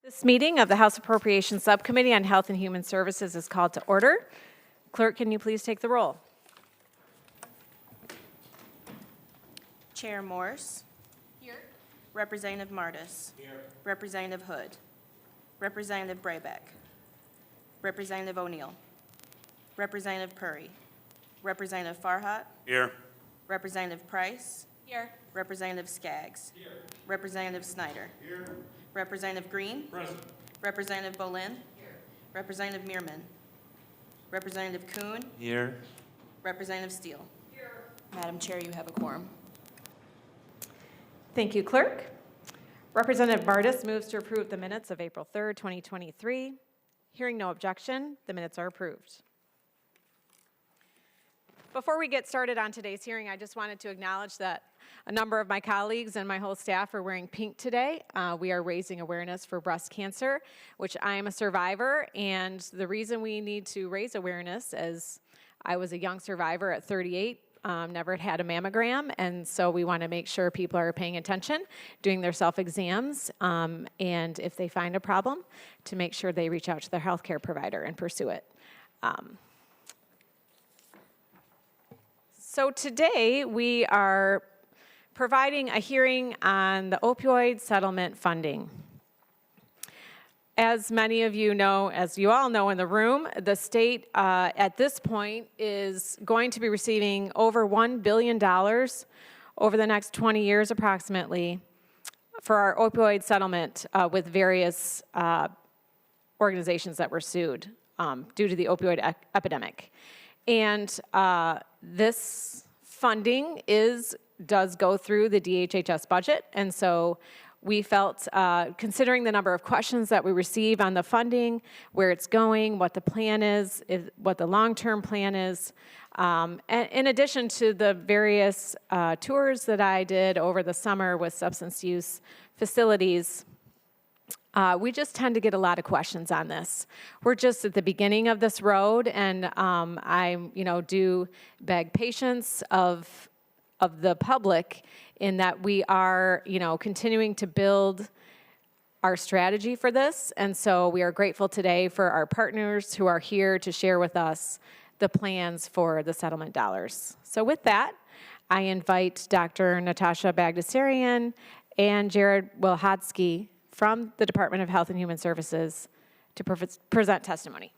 This meeting of the House Appropriations Subcommittee on Health and Human Services is called to order. Clerk, can you please take the roll? Chair Morse. Here. Representative Martis. Here. Representative Hood. Representative Brabeck. Representative O'Neill. Representative Puri. Representative Farhat. Here. Representative Price. Here. Representative Skaggs. Here. Representative Snyder. Here. Representative Green. Present. Representative Bolin. Here. Representative Meerman. Representative Kuhn. Here. Representative Steele. Here. Madam Chair, you have a quorum. Thank you, Clerk. Representative Martis moves to approve the minutes of April 3rd, 2023. Hearing no objection, the minutes are approved. Before we get started on today's hearing, I just wanted to acknowledge that a number of my colleagues and my whole staff are wearing pink today. We are raising awareness for breast cancer, which I am a survivor, and the reason we need to raise awareness is I was a young survivor at 38, never had a mammogram, and so we want to make sure people are paying attention, doing their self-exams, and if they find a problem, to make sure they reach out to their healthcare provider and pursue it. So today we are providing a hearing on the opioid settlement funding. As many of you know, as you all know in the room, the state at this point is going to be receiving over $1 billion over the next 20 years approximately for our opioid settlement with various organizations that were sued due to the opioid epidemic. And this funding does go through the DHHS budget, and so we felt, considering the number of questions that we receive on the funding, where it's going, what the plan is what the long-term plan is, and in addition to the various tours that I did over the summer with substance use facilities, we just tend to get a lot of questions on this. We're just at the beginning of this road, and I, do beg patience of the public in that we are, continuing to build our strategy for this, and so we are grateful today for our partners who are here to share with us the plans for the settlement dollars. So with that, I invite Dr. Natasha Bagdasarian and Jared Wilhotsky from the Department of Health and Human Services to present testimony.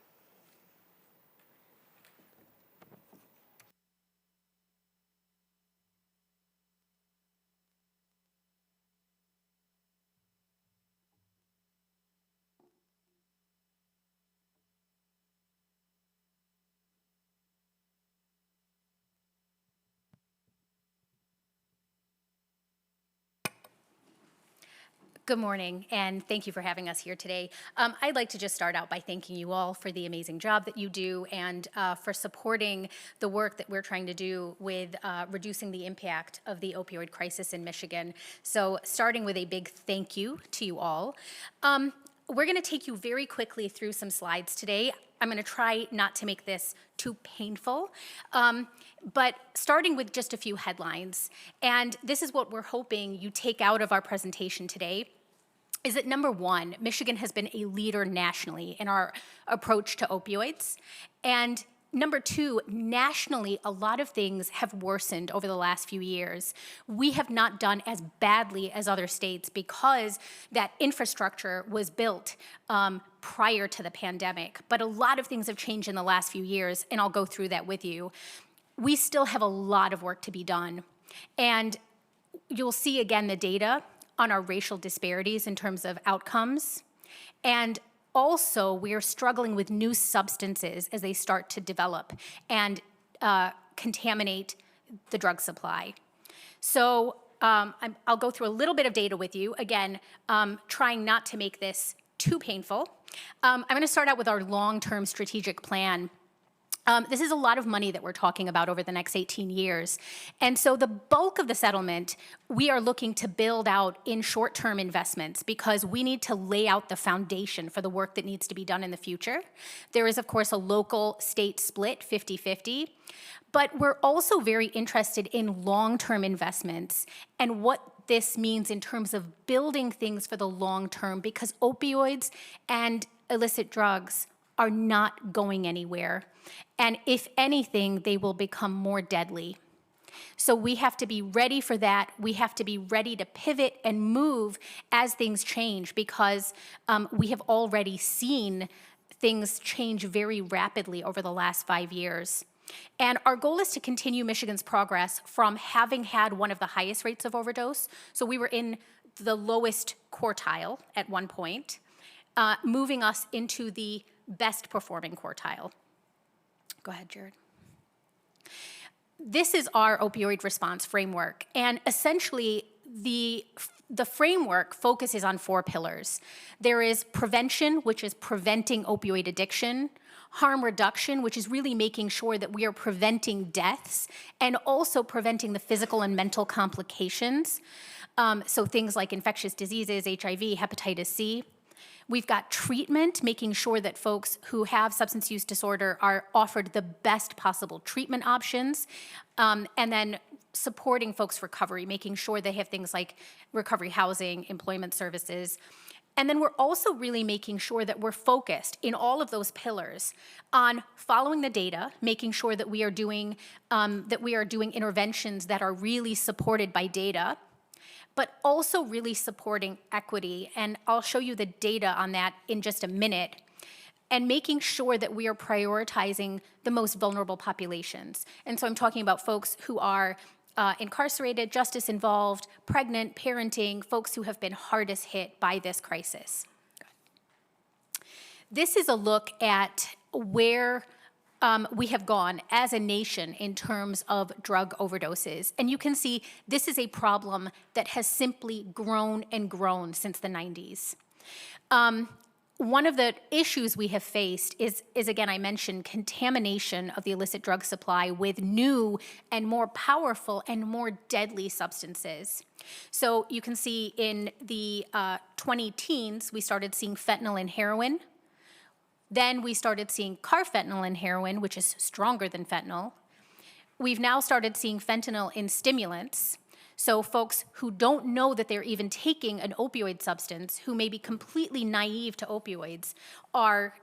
Good morning, and thank you for having us here today. I'd like to just start out by thanking you all for the amazing job that you do and for supporting the work that we're trying to do with reducing the impact of the opioid crisis in Michigan. So starting with a big thank you to you all. We're going to take you very quickly through some slides today. I'm going to try not to make this too painful, but starting with just a few headlines. And this is what we're hoping you take out of our presentation today, is that number one, Michigan has been a leader nationally in our approach to opioids. And number two, nationally, a lot of things have worsened over the last few years. We have not done as badly as other states because that infrastructure was built prior to the pandemic. But a lot of things have changed in the last few years, and I'll go through that with you. We still have a lot of work to be done. And you'll see again the data on our racial disparities in terms of outcomes. And also, we are struggling with new substances as they start to develop and contaminate the drug supply. So I'll go through a little bit of data with you, again, trying not to make this too painful. I'm going to start out with our long-term strategic plan. This is a lot of money that we're talking about over the next 18 years. And so the bulk of the settlement, we are looking to build out in short-term investments because we need to lay out the foundation for the work that needs to be done in the future. There is, of course, a local-state split, 50-50. But we're also very interested in long-term investments and what this means in terms of building things for the long term, because opioids and illicit drugs are not going anywhere. And if anything, they will become more deadly. So we have to be ready for that. We have to be ready to pivot and move as things change, because we have already seen things change very rapidly over the last 5 years. And our goal is to continue Michigan's progress from having had one of the highest rates of overdose. So we were in the lowest quartile at one point, moving us into the best performing quartile. Go ahead, Jared. This is our opioid response framework, and essentially the framework focuses on 4 pillars. There is prevention, which is preventing opioid addiction; harm reduction, which is really making sure that we are preventing deaths and also preventing the physical and mental complications. So things like infectious diseases, HIV, hepatitis C. We've got treatment, making sure that folks who have substance use disorder are offered the best possible treatment options. And then supporting folks' recovery, making sure they have things like recovery housing, employment services. And then we're also really making sure that we're focused in all of those pillars on following the data, making sure that we are doing interventions that are really supported by data, but also really supporting equity. And I'll show you the data on that in just a minute. And making sure that we are prioritizing the most vulnerable populations. And so I'm talking about folks who are incarcerated, justice involved, pregnant, parenting, folks who have been hardest hit by this crisis. This is a look at where we have gone as a nation in terms of drug overdoses. And you can see this is a problem that has simply grown and grown since the 90s. One of the issues we have faced is again, I mentioned contamination of the illicit drug supply with new and more powerful and more deadly substances. So you can see in the 20-teens, we started seeing fentanyl in heroin. Then we started seeing carfentanil in heroin, which is stronger than fentanyl. We've now started seeing fentanyl in stimulants. So folks who don't know that they're even taking an opioid substance, who may be completely naive to opioids, are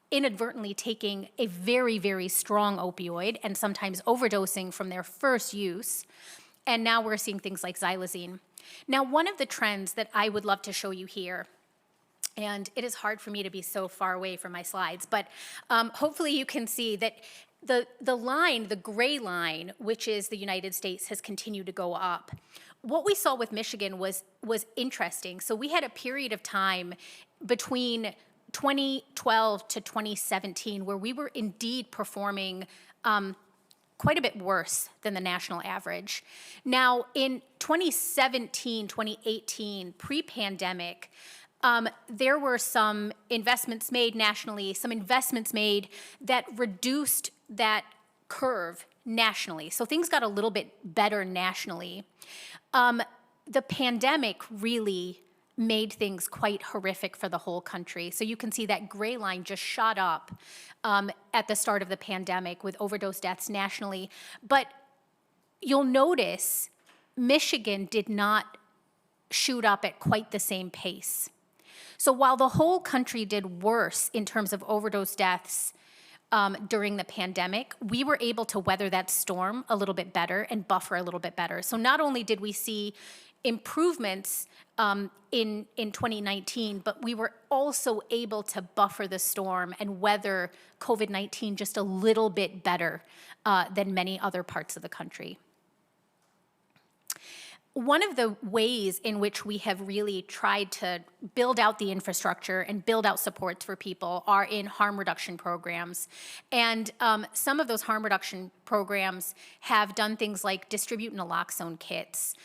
inadvertently taking a very, very strong opioid and sometimes overdosing from their first use. And now we're seeing things like xylazine. Now, one of the trends that I would love to show you here, and it is hard for me to be so far away from my slides, but hopefully you can see that the line, the gray line, which is the United States, has continued to go up. What we saw with Michigan was interesting. So we had a period of time between 2012 to 2017 where we were indeed performing quite a bit worse than the national average. Now, in 2017, 2018, pre-pandemic, there were some investments made nationally, some investments made that reduced that curve nationally. So things got a little bit better nationally. The pandemic really made things quite horrific for the whole country. So you can see that gray line just shot up at the start of the pandemic with overdose deaths nationally. But you'll notice Michigan did not shoot up at quite the same pace. So while the whole country did worse in terms of overdose deaths during the pandemic, we were able to weather that storm a little bit better and buffer a little bit better. So not only did we see improvements in 2019, but we were also able to buffer the storm and weather COVID-19 just a little bit better than many other parts of the country. One of the ways in which we have really tried to build out the infrastructure and build out supports for people are in harm reduction programs. And some of those harm reduction programs have done things like distribute naloxone kits.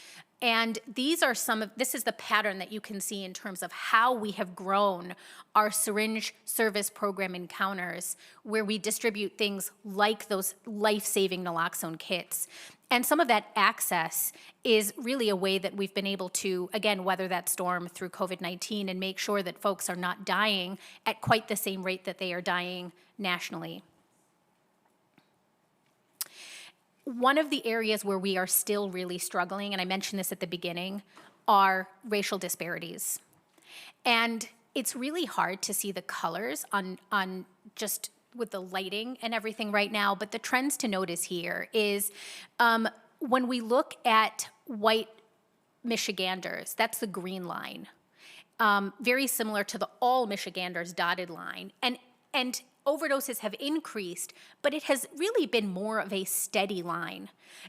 And this is the pattern that you can see in terms of how we have grown our syringe service program encounters, where we distribute things like those life-saving naloxone kits. And some of that access is really a way that we've been able to, again, weather that storm through COVID-19 and make sure that folks are not dying at quite the same rate that they are dying nationally. One of the areas where we are still really struggling, and I mentioned this at the beginning, are racial disparities. And it's really hard to see the colors on just with the lighting and everything right now, but the trends to notice here is when we look at white Michiganders, that's the green line, very similar to the all Michiganders dotted line. And overdoses have increased, but it has really been more of a steady line.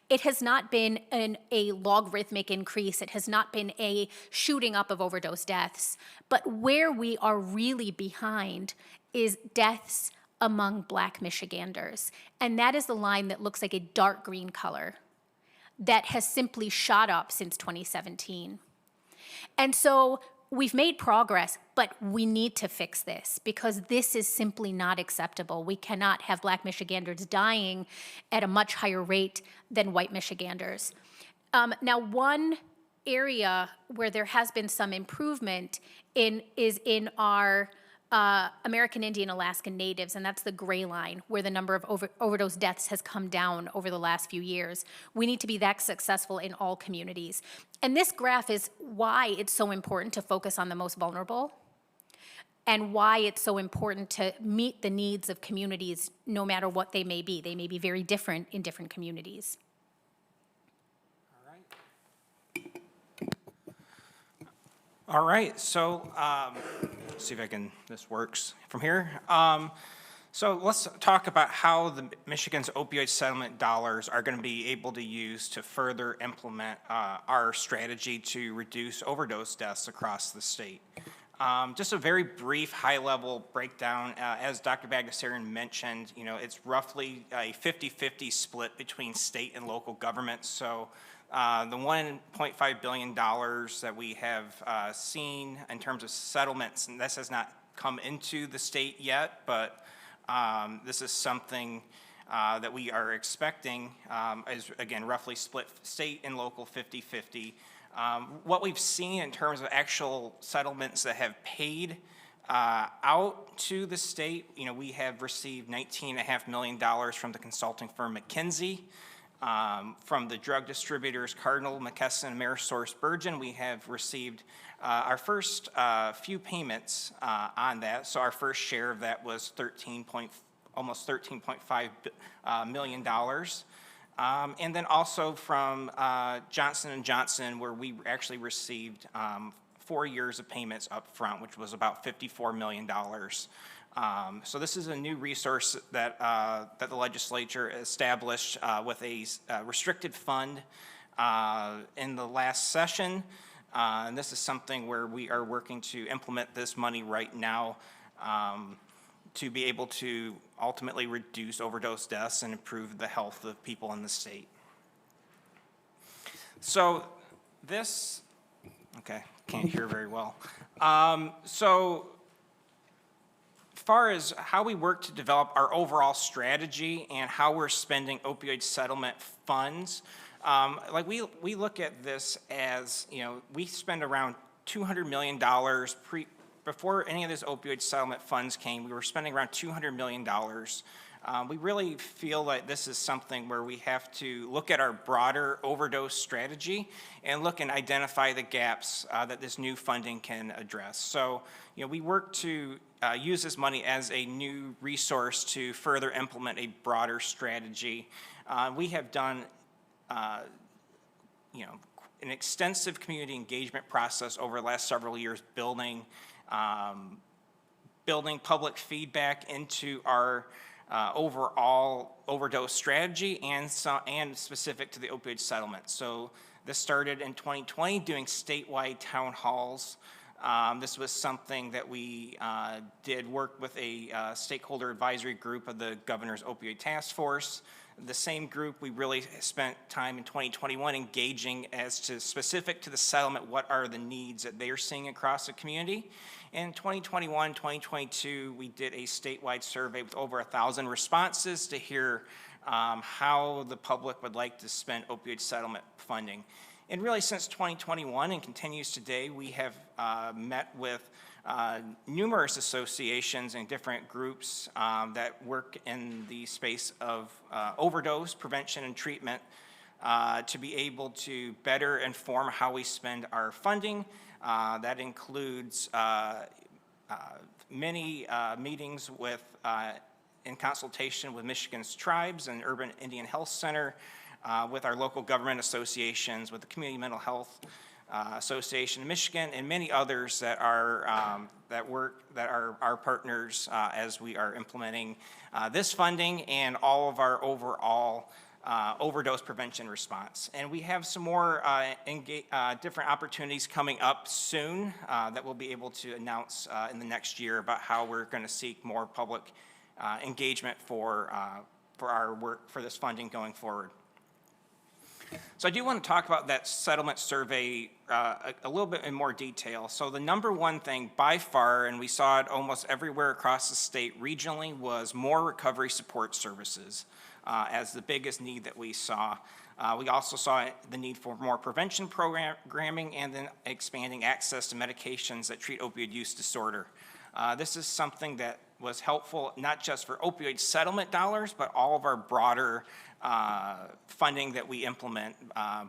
It has not been a logarithmic increase. It has not been a shooting up of overdose deaths. But where we are really behind is deaths among Black Michiganders. And that is the line that looks like a dark green color that has simply shot up since 2017. And so we've made progress, but we need to fix this because this is simply not acceptable. We cannot have Black Michiganders dying at a much higher rate than white Michiganders. Now, one area where there has been some improvement is in our American Indian Alaskan Natives, and that's the gray line, where the number of overdose deaths has come down over the last few years. We need to be that successful in all communities. And this graph is why it's so important to focus on the most vulnerable and why it's so important to meet the needs of communities no matter what they may be. They may be very different in different communities. All right, so let's see if this works from here. So let's talk about how Michigan's opioid settlement dollars are going to be able to use to further implement our strategy to reduce overdose deaths across the state. Just a very brief high-level breakdown. As Dr. Bagdasarian mentioned, it's roughly a 50-50 split between state and local governments. So the $1.5 billion that we have seen in terms of settlements, and this has not come into the state yet, but this is something that we are expecting is, again, roughly split state and local 50-50. What we've seen in terms of actual settlements that have paid out to the state, we have received $19.5 million from the consulting firm McKinsey. From the drug distributors Cardinal, McKesson, and AmerisourceBergen, we have received our first few payments on that. So our first share of that was almost $13.5 million. And then also from Johnson & Johnson, where we actually received 4 years of payments up front, which was about $54 million. So this is a new resource that the legislature established with a restricted fund in the last session. And this is something where we are working to implement this money right now to be able to ultimately reduce overdose deaths and improve the health of people in the state. So this, okay, can't hear very well. So as far as how we work to develop our overall strategy and how we're spending opioid settlement funds, we look at this as, we spend around $200 million before any of these opioid settlement funds came, we were spending around $200 million. We really feel like this is something where we have to look at our broader overdose strategy and look and identify the gaps that this new funding can address. So, we work to use this money as a new resource to further implement a broader strategy. We have done, an extensive community engagement process over the last several years, building public feedback into our overall overdose strategy and specific to the opioid settlement. So this started in 2020 doing statewide town halls. This was something that we did work with a stakeholder advisory group of the governor's opioid task force. The same group, we really spent time in 2021 engaging as to specific to the settlement, what are the needs that they are seeing across the community. In 2021, 2022, we did a statewide survey with over 1,000 responses to hear how the public would like to spend opioid settlement funding. And really since 2021 and continues today, we have met with numerous associations and different groups that work in the space of overdose prevention and treatment to be able to better inform how we spend our funding. That includes many meetings with, in consultation with Michigan's tribes and Urban Indian Health Center, with our local government associations, with the Community Mental Health Association of Michigan, and many others that are our partners as we are implementing this funding and all of our overall overdose prevention response. And we have some more different opportunities coming up soon that we'll be able to announce in the next year about how we're going to seek more public engagement for our work for this funding going forward. So I do want to talk about that settlement survey a little bit in more detail. So the number one thing by far, and we saw it almost everywhere across the state regionally, was more recovery support services as the biggest need that we saw. We also saw the need for more prevention programming and then expanding access to medications that treat opioid use disorder. This is something that was helpful not just for opioid settlement dollars, but all of our broader funding that we implement,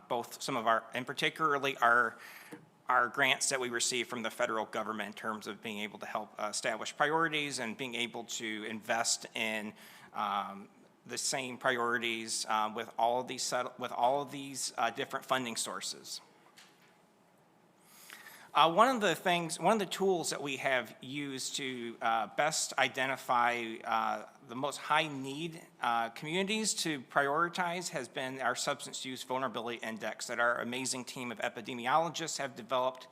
both some of our, and particularly our grants that we receive from the federal government in terms of being able to help establish priorities and being able to invest in the same priorities with all of these different funding sources. One of the tools that we have used to best identify the most high need communities to prioritize has been our substance use vulnerability index that our amazing team of epidemiologists have developed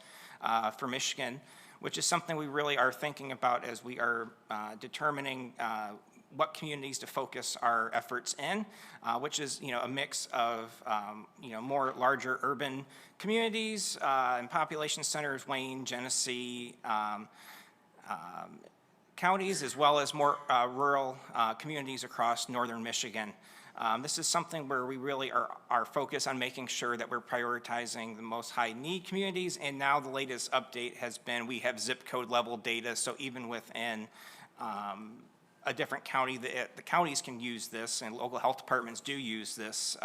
for Michigan, which is something we really are thinking about as we are determining what communities to focus our efforts in, which is, a mix of, more larger urban communities and population centers, Wayne, Genesee, counties, as well as more rural communities across northern Michigan. This is something where we really are focused on making sure that we're prioritizing the most high need communities, and now the latest update has been we have zip code level data, so even within a different county, the counties can use this, and local health departments do use this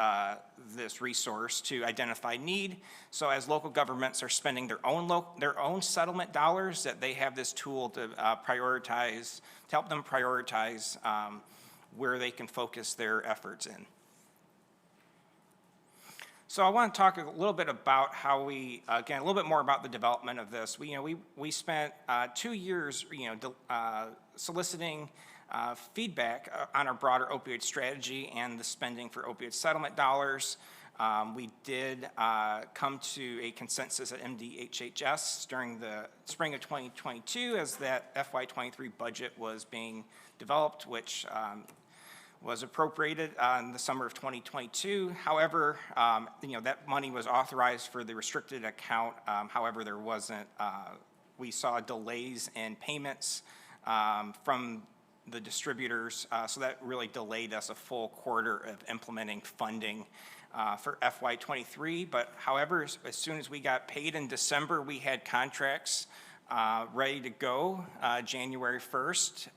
resource to identify need. So as local governments are spending their own settlement dollars, that they have this tool to prioritize, to help them prioritize where they can focus their efforts in. So I want to talk a little bit about how we, again, a little bit more about the development of this. We spent 2 years, soliciting feedback on our broader opioid strategy and the spending for opioid settlement dollars. We did come to a consensus at MDHHS during the spring of 2022 as that FY23 budget was being developed, which was appropriated in the summer of 2022. However, that money was authorized for the restricted account. However, there wasn't, we saw delays in payments from the distributors, so that really delayed us a full quarter of implementing funding for FY23. But however, as soon as we got paid in December, we had contracts ready to go January 1st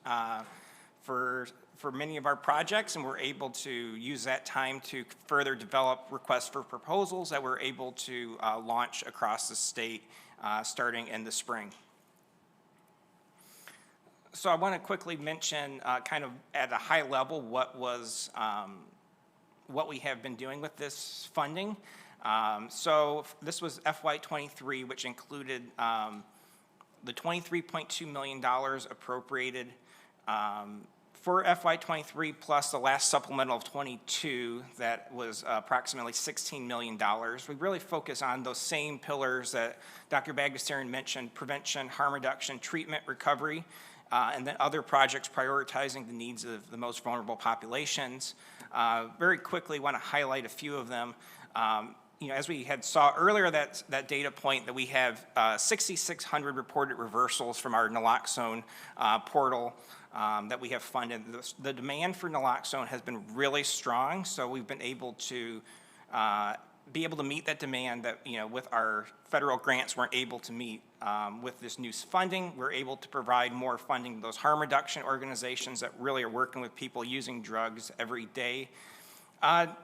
for many of our projects, and we're able to use that time to further develop requests for proposals that we're able to launch across the state starting in the spring. So I want to quickly mention kind of at a high level what we have been doing with this funding. So this was FY23, which included the $23.2 million appropriated for FY23 plus the last supplemental of 22 that was approximately $16 million. We really focus on those same pillars that Dr. Bagdasarian mentioned: prevention, harm reduction, treatment, recovery, and then other projects prioritizing the needs of the most vulnerable populations. Very quickly want to highlight a few of them. As we had saw earlier, that data point that we have 6,600 reported reversals from our naloxone portal that we have funded. The demand for naloxone has been really strong, so we've been able to be able to meet that demand that, with our federal grants weren't able to meet. With this new funding, we're able to provide more funding to those harm reduction organizations that really are working with people using drugs every day.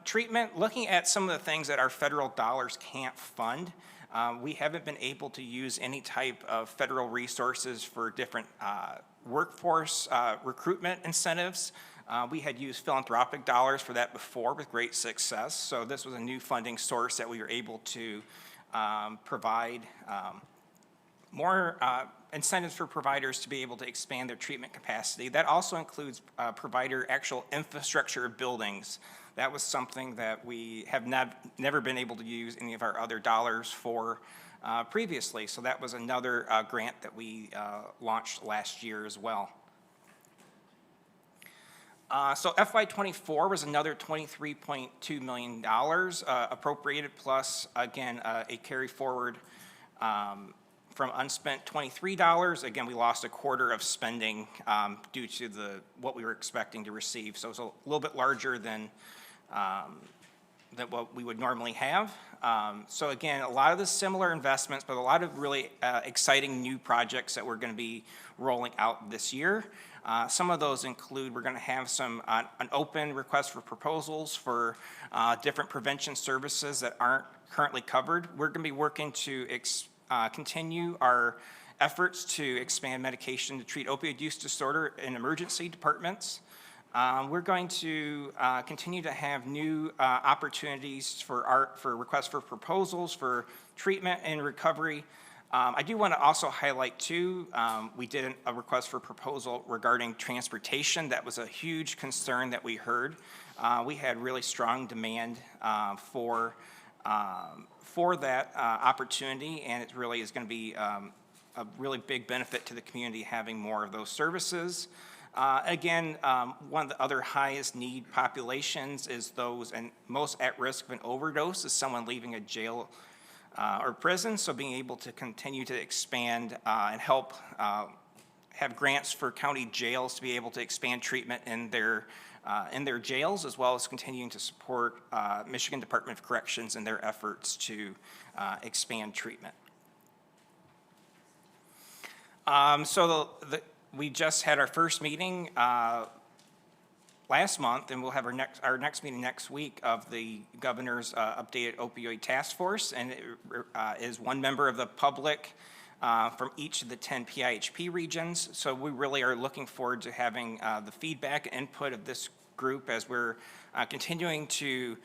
Treatment, looking at some of the things that our federal dollars can't fund. We haven't been able to use any type of federal resources for different workforce recruitment incentives. We had used philanthropic dollars for that before with great success. So this was a new funding source that we were able to provide more incentives for providers to be able to expand their treatment capacity. That also includes provider actual infrastructure of buildings. That was something that we have never been able to use any of our other dollars for previously. So that was another grant that we launched last year as well. So FY24 was another $23.2 million appropriated, plus, again, a carry forward from unspent $23. Again, we lost a quarter of spending due to what we were expecting to receive. So it's a little bit larger than what we would normally have. So again, a lot of the similar investments, but a lot of really exciting new projects that we're going to be rolling out this year. Some of those include, we're going to have an open request for proposals for different prevention services that aren't currently covered. We're going to be working to continue our efforts to expand medication to treat opioid use disorder in emergency departments. We're going to continue to have new opportunities for requests for proposals for treatment and recovery. I do want to also highlight too, we did a request for proposal regarding transportation. That was a huge concern that we heard. We had really strong demand for that opportunity, and it really is going to be a really big benefit to the community having more of those services. Again, one of the other highest need populations is those and most at risk of an overdose is someone leaving a jail or prison. So being able to continue to expand and help have grants for county jails to be able to expand treatment in their jails, as well as continuing to support Michigan Department of Corrections in their efforts to expand treatment. We just had our first meeting last month, and we'll have our next meeting next week of the governor's updated opioid task force, and it is one member of the public from each of the 10 PIHP regions. So we really are looking forward to having the feedback and input of this group as we're continuing to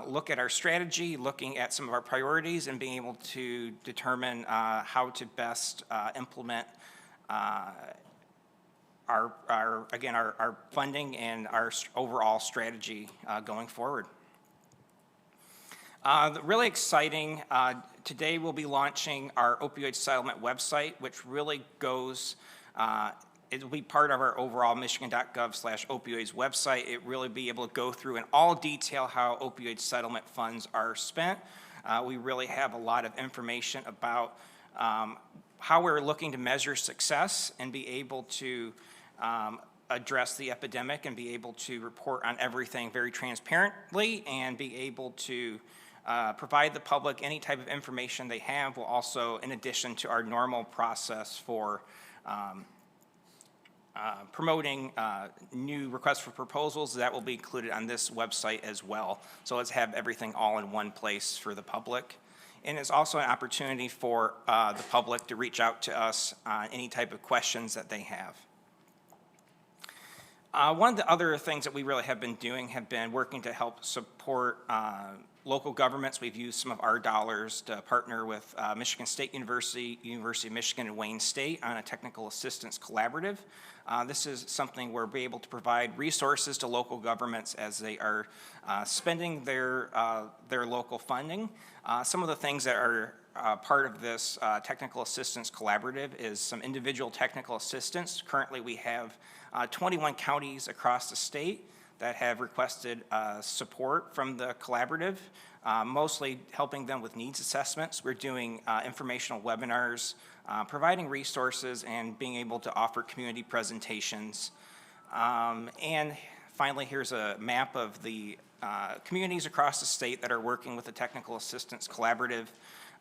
look at our strategy, looking at some of our priorities, and being able to determine how to best implement our funding and our overall strategy going forward. Really exciting, today we'll be launching our opioid settlement website, which really goes, it will be part of our overall michigan.gov/opioids website. It really be able to go through in all detail how opioid settlement funds are spent. We really have a lot of information about how we're looking to measure success and be able to address the epidemic and be able to report on everything very transparently and be able to provide the public any type of information they have. Will also, in addition to our normal process for promoting new requests for proposals, that will be included on this website as well. So let's have everything all in one place for the public. And it's also an opportunity for the public to reach out to us on any type of questions that they have. One of the other things that we really have been doing have been working to help support local governments. We've used some of our dollars to partner with Michigan State University, University of Michigan, and Wayne State on a technical assistance collaborative. This is something where we're able to provide resources to local governments as they are spending their local funding. Some of the things that are part of this technical assistance collaborative is some individual technical assistance. Currently, we have 21 counties across the state that have requested support from the collaborative, mostly helping them with needs assessments. We're doing informational webinars, providing resources, and being able to offer community presentations. And Finally, here's a map of the communities across the state that are working with the Technical Assistance Collaborative.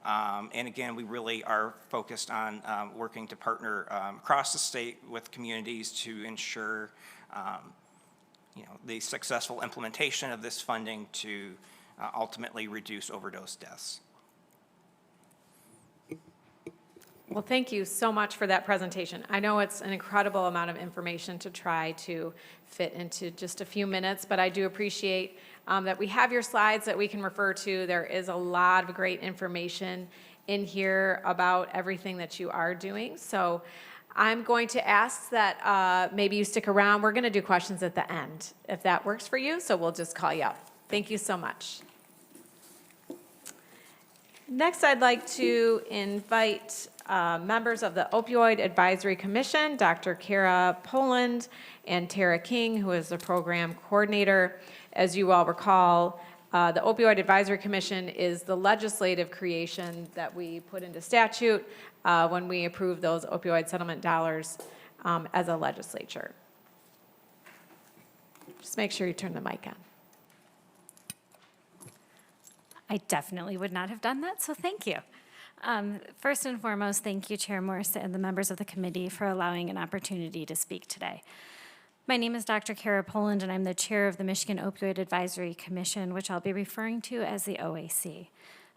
And again, we really are focused on working to partner across the state with communities to ensure the successful implementation of this funding to ultimately reduce overdose deaths. Well, thank you so much for that presentation. I know it's an incredible amount of information to try to fit into just a few minutes, but I do appreciate that we have your slides that we can refer to. There is a lot of great information in here about everything that you are doing. So I'm going to ask that maybe you stick around. We're going to do questions at the end, if that works for you, so we'll just call you up. Thank you so much. Next, I'd like to invite members of the Opioid Advisory Commission, Dr. Kara Poland and Tara King, who is the program coordinator. As you all recall, the Opioid Advisory Commission is the legislative creation that we put into statute when we approved those opioid settlement dollars as a legislature. Just make sure you turn the mic on. I definitely would not have done that, so thank you. First and foremost, thank you, Chair Morse and the members of the committee for allowing an opportunity to speak today. My name is Dr. Kara Poland, and I'm the chair of the Michigan Opioid Advisory Commission, which I'll be referring to as the OAC.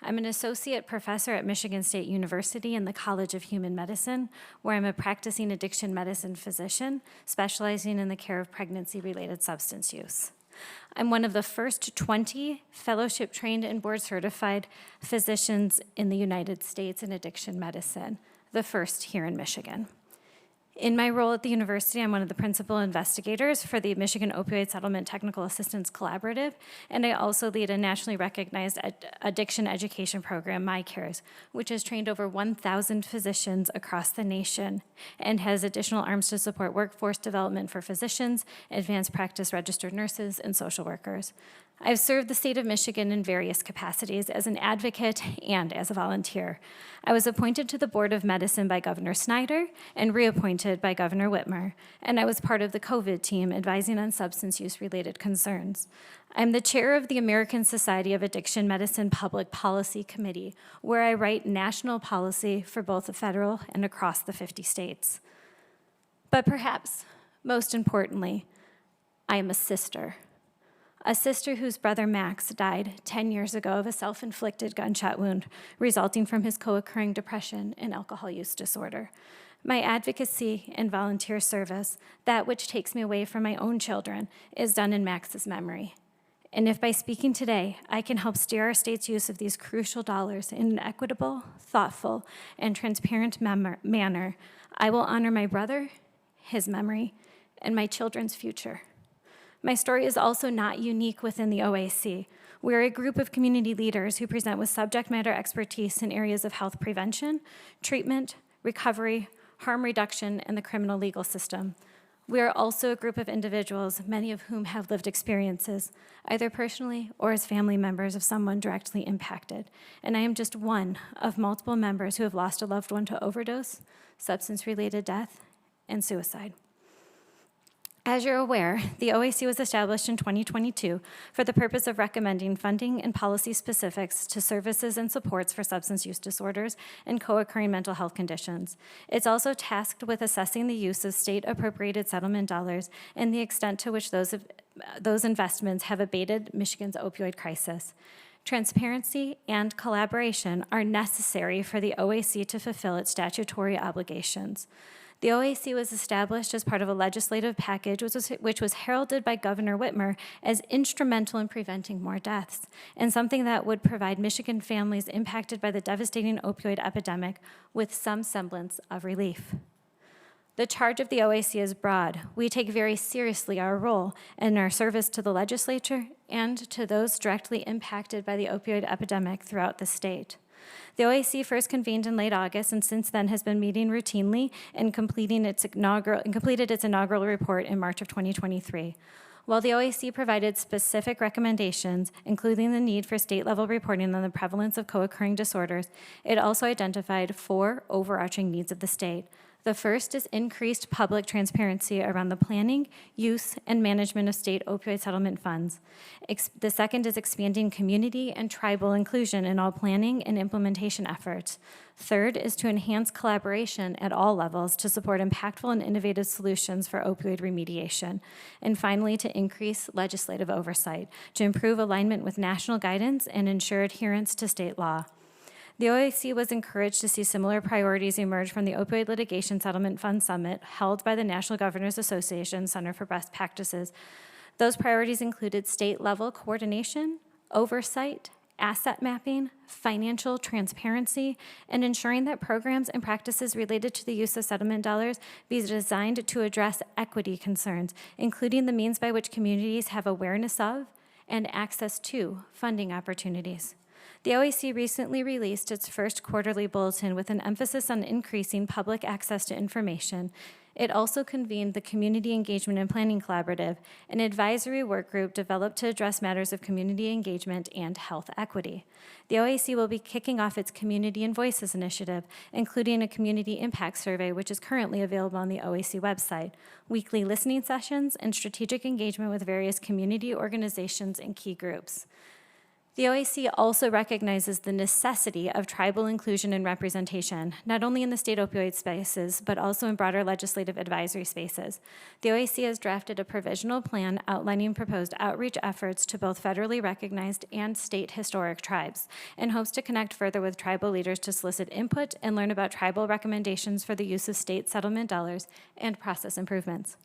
I'm an associate professor at Michigan State University in the College of Human Medicine, where I'm a practicing addiction medicine physician, specializing in the care of pregnancy-related substance use. I'm one of the first 20 fellowship-trained and board-certified physicians in the United States in addiction medicine, the first here in Michigan. In my role at the university, I'm one of the principal investigators for the Michigan Opioid Settlement Technical Assistance Collaborative, and I also lead a nationally recognized addiction education program, MyCares, which has trained over 1,000 physicians across the nation and has additional arms to support workforce development for physicians, advanced practice registered nurses, and social workers. I've served the state of Michigan in various capacities as an advocate and as a volunteer. I was appointed to the Board of Medicine by Governor Snyder and reappointed by Governor Whitmer, and I was part of the COVID team advising on substance use-related concerns. I'm the chair of the American Society of Addiction Medicine Public Policy Committee, where I write national policy for both the federal and across the 50 states. But perhaps, most importantly, I am a sister whose brother Max died 10 years ago of a self-inflicted gunshot wound resulting from his co-occurring depression and alcohol use disorder. My advocacy and volunteer service, that which takes me away from my own children, is done in Max's memory. And if by speaking today, I can help steer our state's use of these crucial dollars in an equitable, thoughtful, and transparent manner, I will honor my brother, his memory, and my children's future. My story is also not unique within the OAC. We're a group of community leaders who present with subject matter expertise in areas of health prevention, treatment, recovery, harm reduction, and the criminal legal system. We are also a group of individuals, many of whom have lived experiences, either personally or as family members of someone directly impacted. And I am just one of multiple members who have lost a loved one to overdose, substance-related death, and suicide. As you're aware, the OAC was established in 2022 for the purpose of recommending funding and policy specifics to services and supports for substance use disorders and co-occurring mental health conditions. It's also tasked with assessing the use of state-appropriated settlement dollars and the extent to which those investments have abated Michigan's opioid crisis. Transparency and collaboration are necessary for the OAC to fulfill its statutory obligations. The OAC was established as part of a legislative package which was heralded by Governor Whitmer as instrumental in preventing more deaths, and something that would provide Michigan families impacted by the devastating opioid epidemic with some semblance of relief. The charge of the OAC is broad. We take very seriously our role in our service to the legislature and to those directly impacted by the opioid epidemic throughout the state. The OAC first convened in late August and since then has been meeting routinely and completed its inaugural report in March of 2023. While the OAC provided specific recommendations, including the need for state-level reporting on the prevalence of co-occurring disorders, it also identified 4 overarching needs of the state. The first is increased public transparency around the planning, use, and management of state opioid settlement funds. The second is expanding community and tribal inclusion in all planning and implementation efforts. Third is to enhance collaboration at all levels to support impactful and innovative solutions for opioid remediation. And finally, to increase legislative oversight, to improve alignment with national guidance and ensure adherence to state law. The OAC was encouraged to see similar priorities emerge from the Opioid Litigation Settlement Fund Summit held by the National Governors Association Center for Best Practices. Those priorities included state-level coordination, oversight, asset mapping, financial transparency, and ensuring that programs and practices related to the use of settlement dollars be designed to address equity concerns, including the means by which communities have awareness of and access to funding opportunities. The OAC recently released its first quarterly bulletin with an emphasis on increasing public access to information. It also convened the Community Engagement and Planning Collaborative, an advisory work group developed to address matters of community engagement and health equity. The OAC will be kicking off its Community and Voices initiative, including a community impact survey, which is currently available on the OAC website, weekly listening sessions, and strategic engagement with various community organizations and key groups. The OAC also recognizes the necessity of tribal inclusion and representation, not only in the state opioid spaces, but also in broader legislative advisory spaces. The OAC has drafted a provisional plan outlining proposed outreach efforts to both federally recognized and state historic tribes, and hopes to connect further with tribal leaders to solicit input and learn about tribal recommendations for the use of state settlement dollars and process improvements.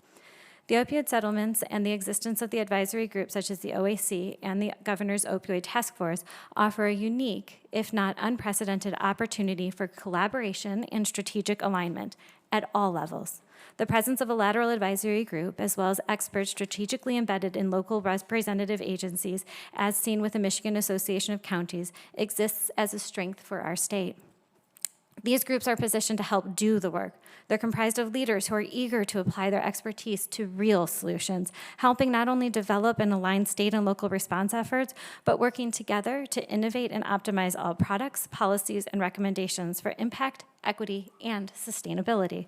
The opioid settlements and the existence of the advisory groups such as the OAC and the Governor's Opioid Task Force offer a unique, if not unprecedented, opportunity for collaboration and strategic alignment at all levels. The presence of a lateral advisory group, as well as experts strategically embedded in local representative agencies, as seen with the Michigan Association of Counties, exists as a strength for our state. These groups are positioned to help do the work. They're comprised of leaders who are eager to apply their expertise to real solutions, helping not only develop and align state and local response efforts, but working together to innovate and optimize all products, policies, and recommendations for impact, equity, and sustainability.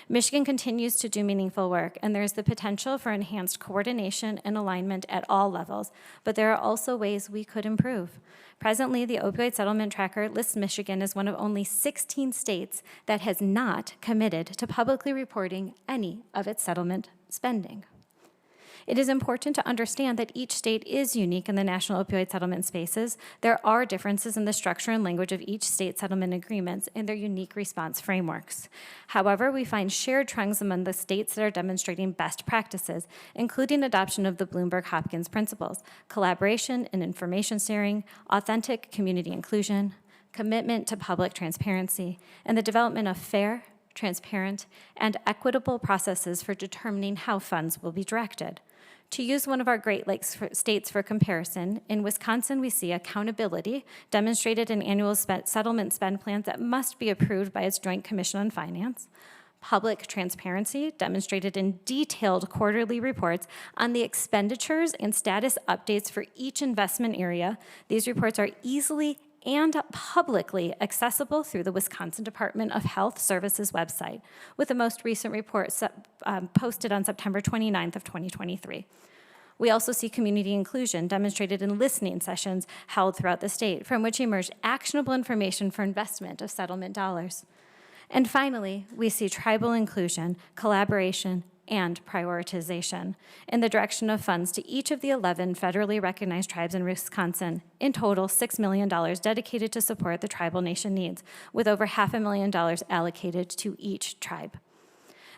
Michigan continues to do meaningful work, and there is the potential for enhanced coordination and alignment at all levels, but there are also ways we could improve. Presently, the Opioid Settlement Tracker lists Michigan as one of only 16 states that has not committed to publicly reporting any of its settlement spending. It is important to understand that each state is unique in the national opioid settlement spaces. There are differences in the structure and language of each state settlement agreements and their unique response frameworks. However, we find shared trends among the states that are demonstrating best practices, including adoption of the Bloomberg-Hopkins principles, collaboration and information sharing, authentic community inclusion, commitment to public transparency, and the development of fair, transparent, and equitable processes for determining how funds will be directed. To use one of our Great Lakes states for comparison, in Wisconsin we see accountability demonstrated in annual settlement spend plans that must be approved by its Joint Commission on Finance, public transparency demonstrated in detailed quarterly reports on the expenditures and status updates for each investment area. These reports are easily and publicly accessible through the Wisconsin Department of Health Services website, with the most recent report posted on September 29th of 2023. We also see community inclusion demonstrated in listening sessions held throughout the state, from which emerged actionable information for investment of settlement dollars. And finally, we see tribal inclusion, collaboration, and prioritization in the direction of funds to each of the 11 federally recognized tribes in Wisconsin. In total, $6 million dedicated to support the tribal nation needs, with over $500,000 allocated to each tribe.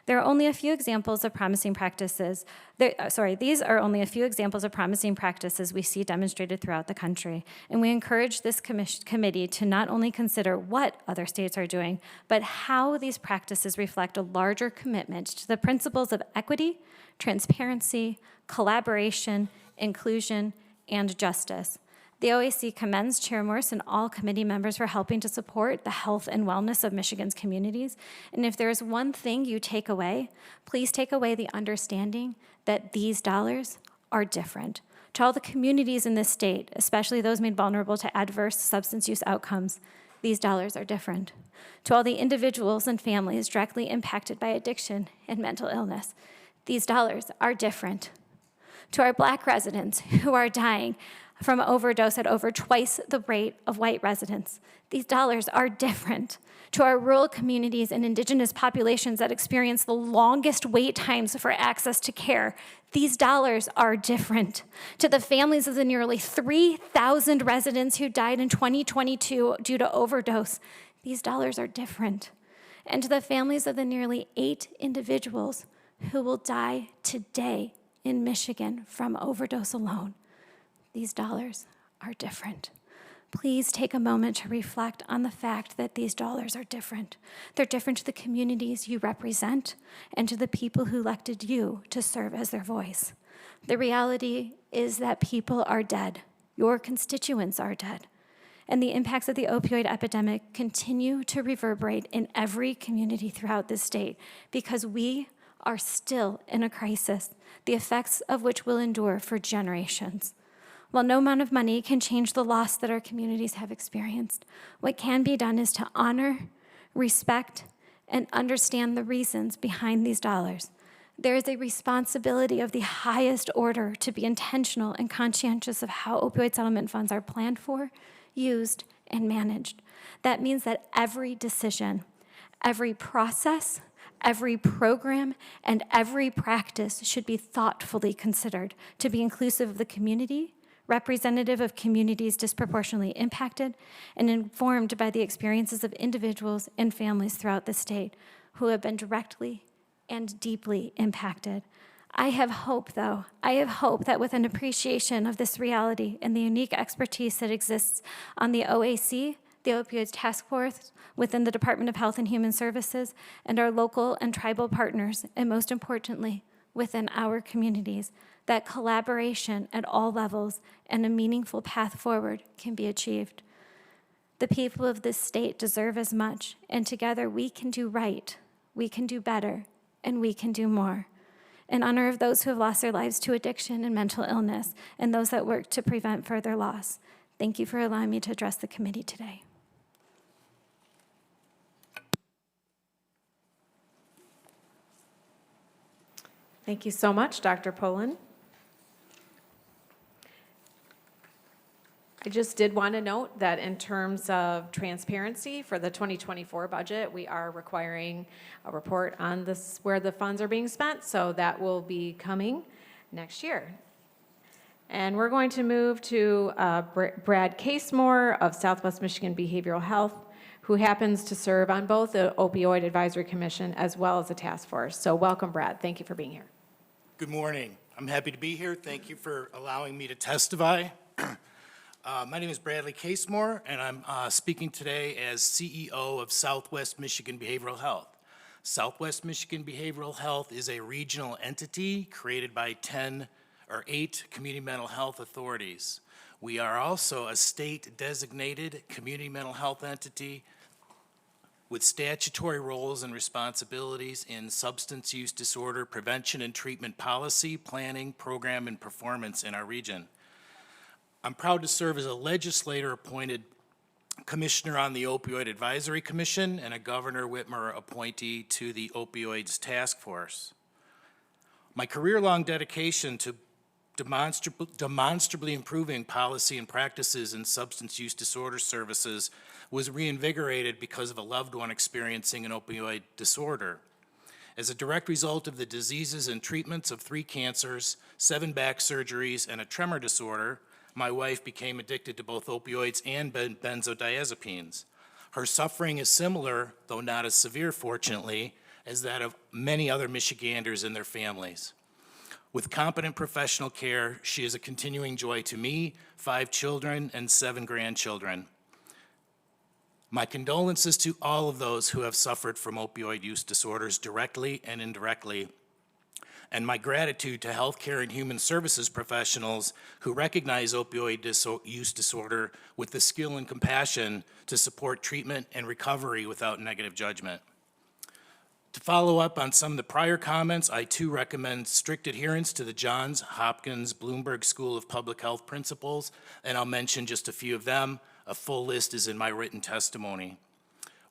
There are only a few examples of promising practices. These are only a few examples of promising practices we see demonstrated throughout the country, and we encourage this committee to not only consider what other states are doing, but how these practices reflect a larger commitment to the principles of equity, transparency, collaboration, inclusion, and justice. The OAC commends Chair Morse and all committee members for helping to support the health and wellness of Michigan's communities. And if there is one thing you take away, please take away the understanding that these dollars are different. To all the communities in this state, especially those made vulnerable to adverse substance use outcomes, these dollars are different. To all the individuals and families directly impacted by addiction and mental illness, these dollars are different. To our Black residents who are dying from overdose at over twice the rate of white residents, these dollars are different. To our rural communities and Indigenous populations that experience the longest wait times for access to care, these dollars are different. To the families of the nearly 3,000 residents who died in 2022 due to overdose, these dollars are different. And to the families of the nearly 8 individuals who will die today in Michigan from overdose alone, these dollars are different. Please take a moment to reflect on the fact that these dollars are different. They're different to the communities you represent and to the people who elected you to serve as their voice. The reality is that people are dead. Your constituents are dead. And the impacts of the opioid epidemic continue to reverberate in every community throughout this state because we are still in a crisis, the effects of which will endure for generations. While no amount of money can change the loss that our communities have experienced, what can be done is to honor, respect, and understand the reasons behind these dollars. There is a responsibility of the highest order to be intentional and conscientious of how opioid settlement funds are planned for, used, and managed. That means that every decision, every process, every program, and every practice should be thoughtfully considered to be inclusive of the community, representative of communities disproportionately impacted, and informed by the experiences of individuals and families throughout the state who have been directly and deeply impacted. I have hope that with an appreciation of this reality and the unique expertise that exists on the OAC, the Opioids Task Force, within the Department of Health and Human Services, and our local and tribal partners, and most importantly, within our communities, that collaboration at all levels and a meaningful path forward can be achieved. The people of this state deserve as much, and together we can do right, we can do better, and we can do more. In honor of those who have lost their lives to addiction and mental illness, and those that work to prevent further loss, thank you for allowing me to address the committee today. Thank you so much, Dr. Pullen. I just did want to note that in terms of transparency for the 2024 budget, we are requiring a report on this, where the funds are being spent, so that will be coming next year. And we're going to move to Brad Casemore of Southwest Michigan Behavioral Health, who happens to serve on both the Opioid Advisory Commission as well as the task force. So welcome, Brad. Thank you for being here. Good morning. I'm happy to be here. Thank you for allowing me to testify. My name is Bradley Casemore, and I'm speaking today as CEO of Southwest Michigan Behavioral Health. Southwest Michigan Behavioral Health is a regional entity created by 8 community mental health authorities. We are also a state-designated community mental health entity with statutory roles and responsibilities in substance use disorder prevention and treatment policy, planning, program, and performance in our region. I'm proud to serve as a legislator-appointed commissioner on the Opioid Advisory Commission and a Governor Whitmer appointee to the Opioids Task Force. My career-long dedication to demonstrably improving policy and practices in substance use disorder services was reinvigorated because of a loved one experiencing an opioid disorder. As a direct result of the diseases and treatments of 3 cancers, 7 back surgeries, and a tremor disorder, my wife became addicted to both opioids and benzodiazepines. Her suffering is similar, though not as severe, fortunately, as that of many other Michiganders and their families. With competent professional care, she is a continuing joy to me, 5 children, and 7 grandchildren. My condolences to all of those who have suffered from opioid use disorders directly and indirectly, and my gratitude to healthcare and human services professionals who recognize opioid use disorder with the skill and compassion to support treatment and recovery without negative judgment. To follow up on some of the prior comments, I too recommend strict adherence to the Johns Hopkins Bloomberg School of Public Health principles, and I'll mention just a few of them. A full list is in my written testimony.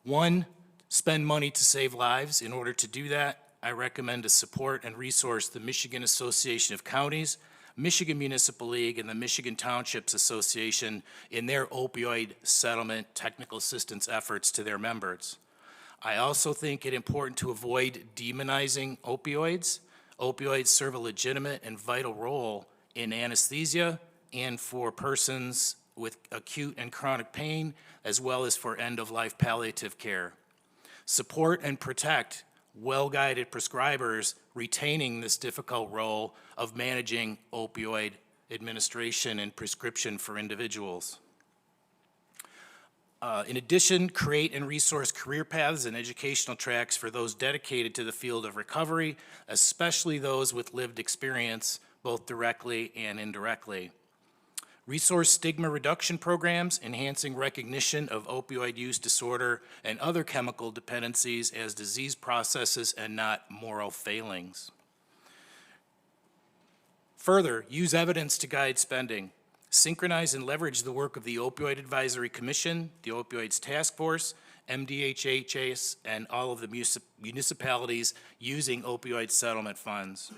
1, spend money to save lives. In order to do that, I recommend to support and resource the Michigan Association of Counties, Michigan Municipal League, and the Michigan Townships Association in their opioid settlement technical assistance efforts to their members. I also think it important to avoid demonizing opioids. Opioids serve a legitimate and vital role in anesthesia and for persons with acute and chronic pain, as well as for end-of-life palliative care. Support and protect well-guided prescribers retaining this difficult role of managing opioid administration and prescription for individuals. In addition, create and resource career paths and educational tracks for those dedicated to the field of recovery, especially those with lived experience, both directly and indirectly. Resource stigma reduction programs, enhancing recognition of opioid use disorder and other chemical dependencies as disease processes and not moral failings. Further, use evidence to guide spending. Synchronize and leverage the work of the Opioid Advisory Commission, the Opioids Task Force, MDHHS, and all of the municipalities using opioid settlement funds.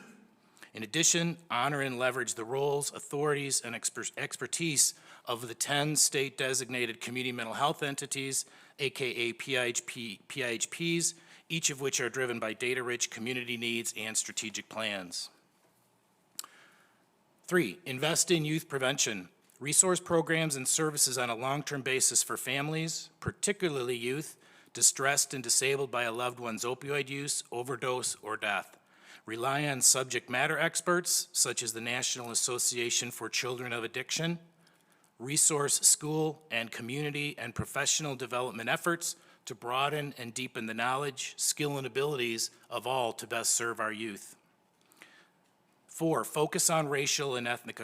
In addition, honor and leverage the roles, authorities, and expertise of the 10 state-designated community mental health entities, AKA PIHPs, each of which are driven by data-rich community needs and strategic plans. 3, invest in youth prevention. Resource programs and services on a long-term basis for families, particularly youth, distressed and disabled by a loved one's opioid use, overdose, or death. Rely on subject matter experts, such as the National Association for Children of Addiction. Resource school and community and professional development efforts to broaden and deepen the knowledge, skill, and abilities of all to best serve our youth. 4, focus on racial and ethnic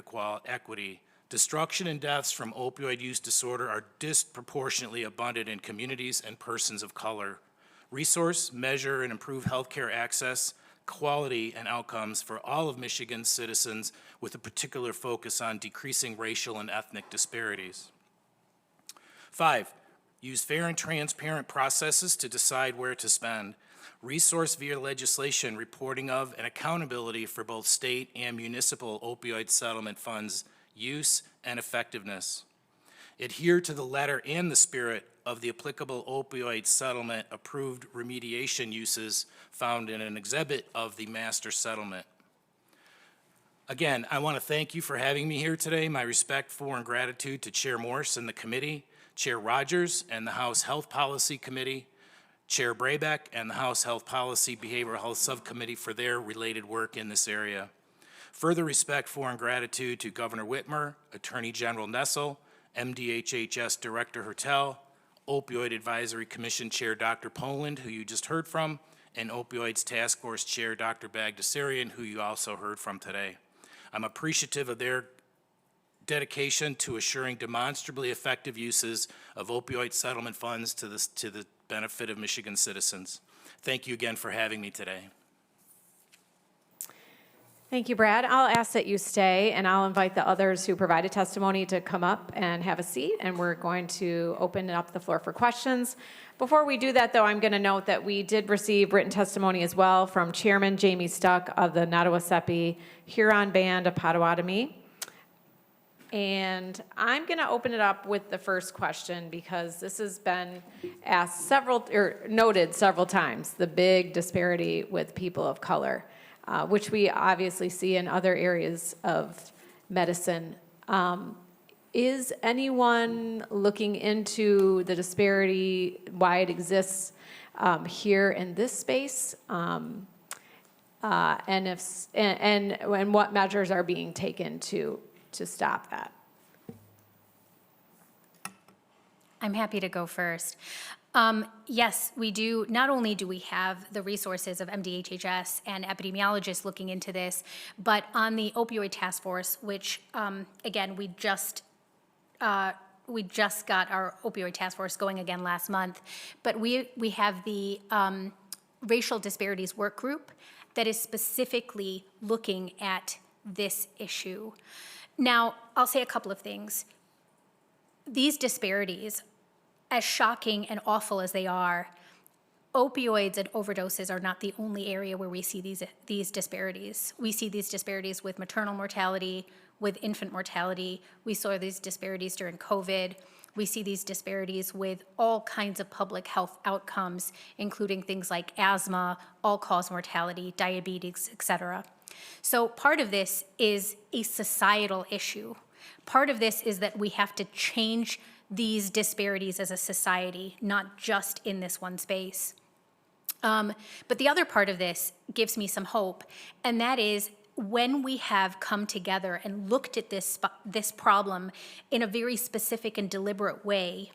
equity. Destruction and deaths from opioid use disorder are disproportionately abundant in communities and persons of color. Resource, measure, and improve healthcare access, quality, and outcomes for all of Michigan's citizens with a particular focus on decreasing racial and ethnic disparities. 5, use fair and transparent processes to decide where to spend. Resource via legislation reporting of and accountability for both state and municipal opioid settlement funds use and effectiveness. Adhere to the letter and the spirit of the applicable opioid settlement approved remediation uses found in an exhibit of the master settlement. Again, I want to thank you for having me here today. My respect for and gratitude to Chair Morse and the committee, Chair Rogers and the House Health Policy Committee, Chair Brabeck and the House Health Policy Behavioral Health Subcommittee for their related work in this area. Further respect for and gratitude to Governor Whitmer, Attorney General Nessel, MDHHS Director Hertel, Opioid Advisory Commission Chair Dr. Poland, who you just heard from, and Opioids Task Force Chair Dr. Bagdasarian, who you also heard from today. I'm appreciative of their dedication to assuring demonstrably effective uses of opioid settlement funds to the benefit of Michigan citizens. Thank you again for having me today. Thank you, Brad. I'll ask that you stay, and I'll invite the others who provided testimony to come up and have a seat, and we're going to open up the floor for questions. Before we do that, though, I'm going to note that we did receive written testimony as well from Chairman Jamie Stuck of the Nottawasepi Huron Band of Potawatomi. And I'm going to open it up with the first question because this has been asked noted several times, the big disparity with people of color, which we obviously see in other areas of medicine. Is anyone looking into the disparity, why it exists here in this space? And what measures are being taken to stop that? I'm happy to go first. Yes, we do. Not only do we have the resources of MDHHS and epidemiologists looking into this, but on the opioid task force, which again, we just got our opioid task force going again last month, but we have the racial disparities work group that is specifically looking at this issue. Now, I'll say a couple of things. these disparities, as shocking and awful as they are, opioids and overdoses are not the only area where we see these disparities. We see these disparities with maternal mortality, with infant mortality. We saw these disparities during COVID. We see these disparities with all kinds of public health outcomes, including things like asthma, all-cause mortality, diabetes, et cetera. So part of this is a societal issue. Part of this is that we have to change these disparities as a society, not just in this one space. But the other part of this gives me some hope, and that is when we have come together and looked at this problem in a very specific and deliberate way,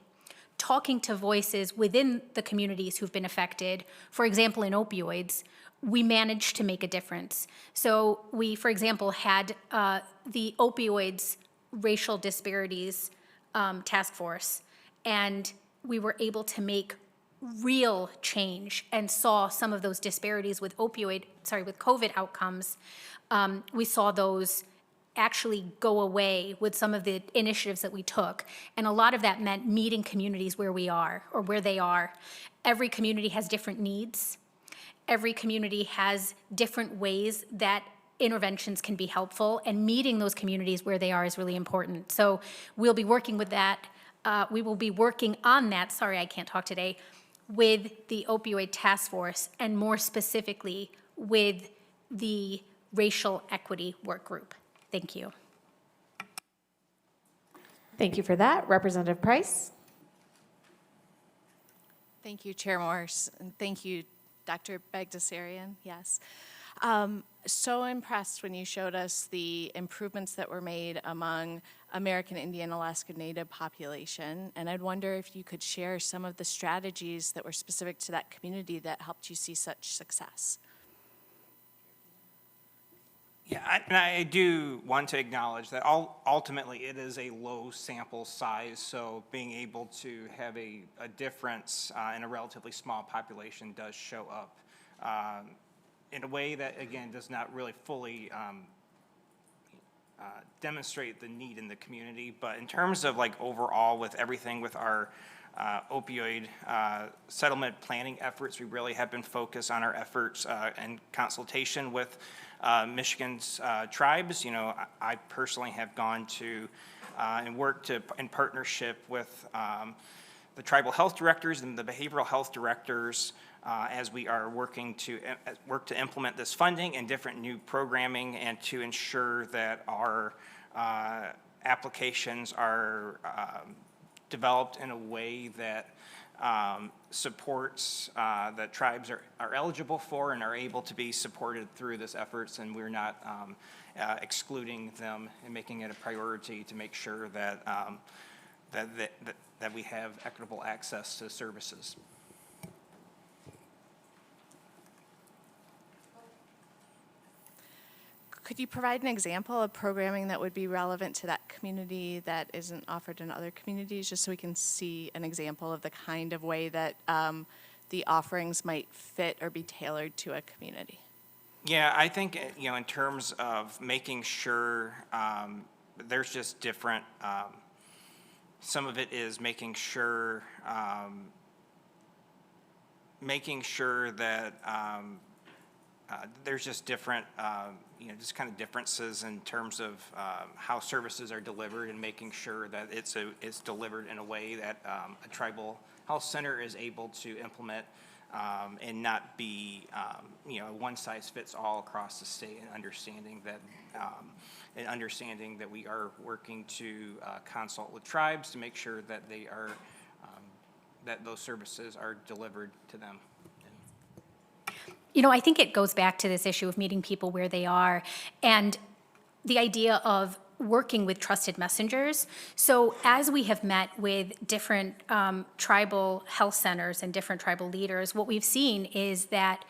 talking to voices within the communities who've been affected, for example, in opioids, we managed to make a difference. So we, for example, had the opioids racial disparities task force, and we were able to make real change and saw some of those disparities with COVID outcomes. We saw those actually go away with some of the initiatives that we took. And a lot of that meant meeting communities where we are or where they are. Every community has different needs. Every community has different ways that interventions can be helpful, and meeting those communities where they are is really important. So we'll be working with that. We will be working on that, sorry, I can't talk today, with the opioid task force, and more specifically with the racial equity work group. Thank you. Thank you for that. Representative Price? Thank you, Chair Morse, and thank you, Dr. Bagdasarian. Yes. So impressed when you showed us the improvements that were made among American Indian Alaska Native population, and I'd wonder if you could share some of the strategies that were specific to that community that helped you see such success. Yeah, and I do want to acknowledge that ultimately it is a low sample size, so being able to have a difference in a relatively small population does show up in a way that, again, does not really fully demonstrate the need in the community. But in terms of like overall with everything with our opioid settlement planning efforts, we really have been focused on our efforts and consultation with Michigan's tribes. You know, I personally have gone to and worked in partnership with the tribal health directors and the behavioral health directors as we are working to implement this funding and different new programming, and to ensure that our applications are developed in a way that supports that tribes are eligible for and are able to be supported through this efforts, and we're not excluding them and making it a priority to make sure that that we have equitable access to services. Could you provide an example of programming that would be relevant to that community that isn't offered in other communities, just so we can see an example of the kind of way that the offerings might fit or be tailored to a community? Yeah, I think, you know, in terms of making sure there's just different, some of it is making sure that there's just different, you know, just kind of differences in terms of how services are delivered, and making sure that it's delivered in a way that a tribal health center is able to implement and not be, you know, one size fits all across the state, and understanding that we are working to consult with tribes to make sure that they are, that those services are delivered to them. You know, I think it goes back to this issue of meeting people where they are, and the idea of working with trusted messengers. So as we have met with different tribal health centers and different tribal leaders, what we've seen is that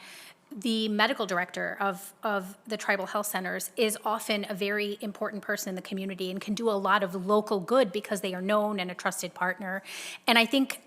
the medical director of the tribal health centers is often a very important person in the community and can do a lot of local good because they are known and a trusted partner. And I think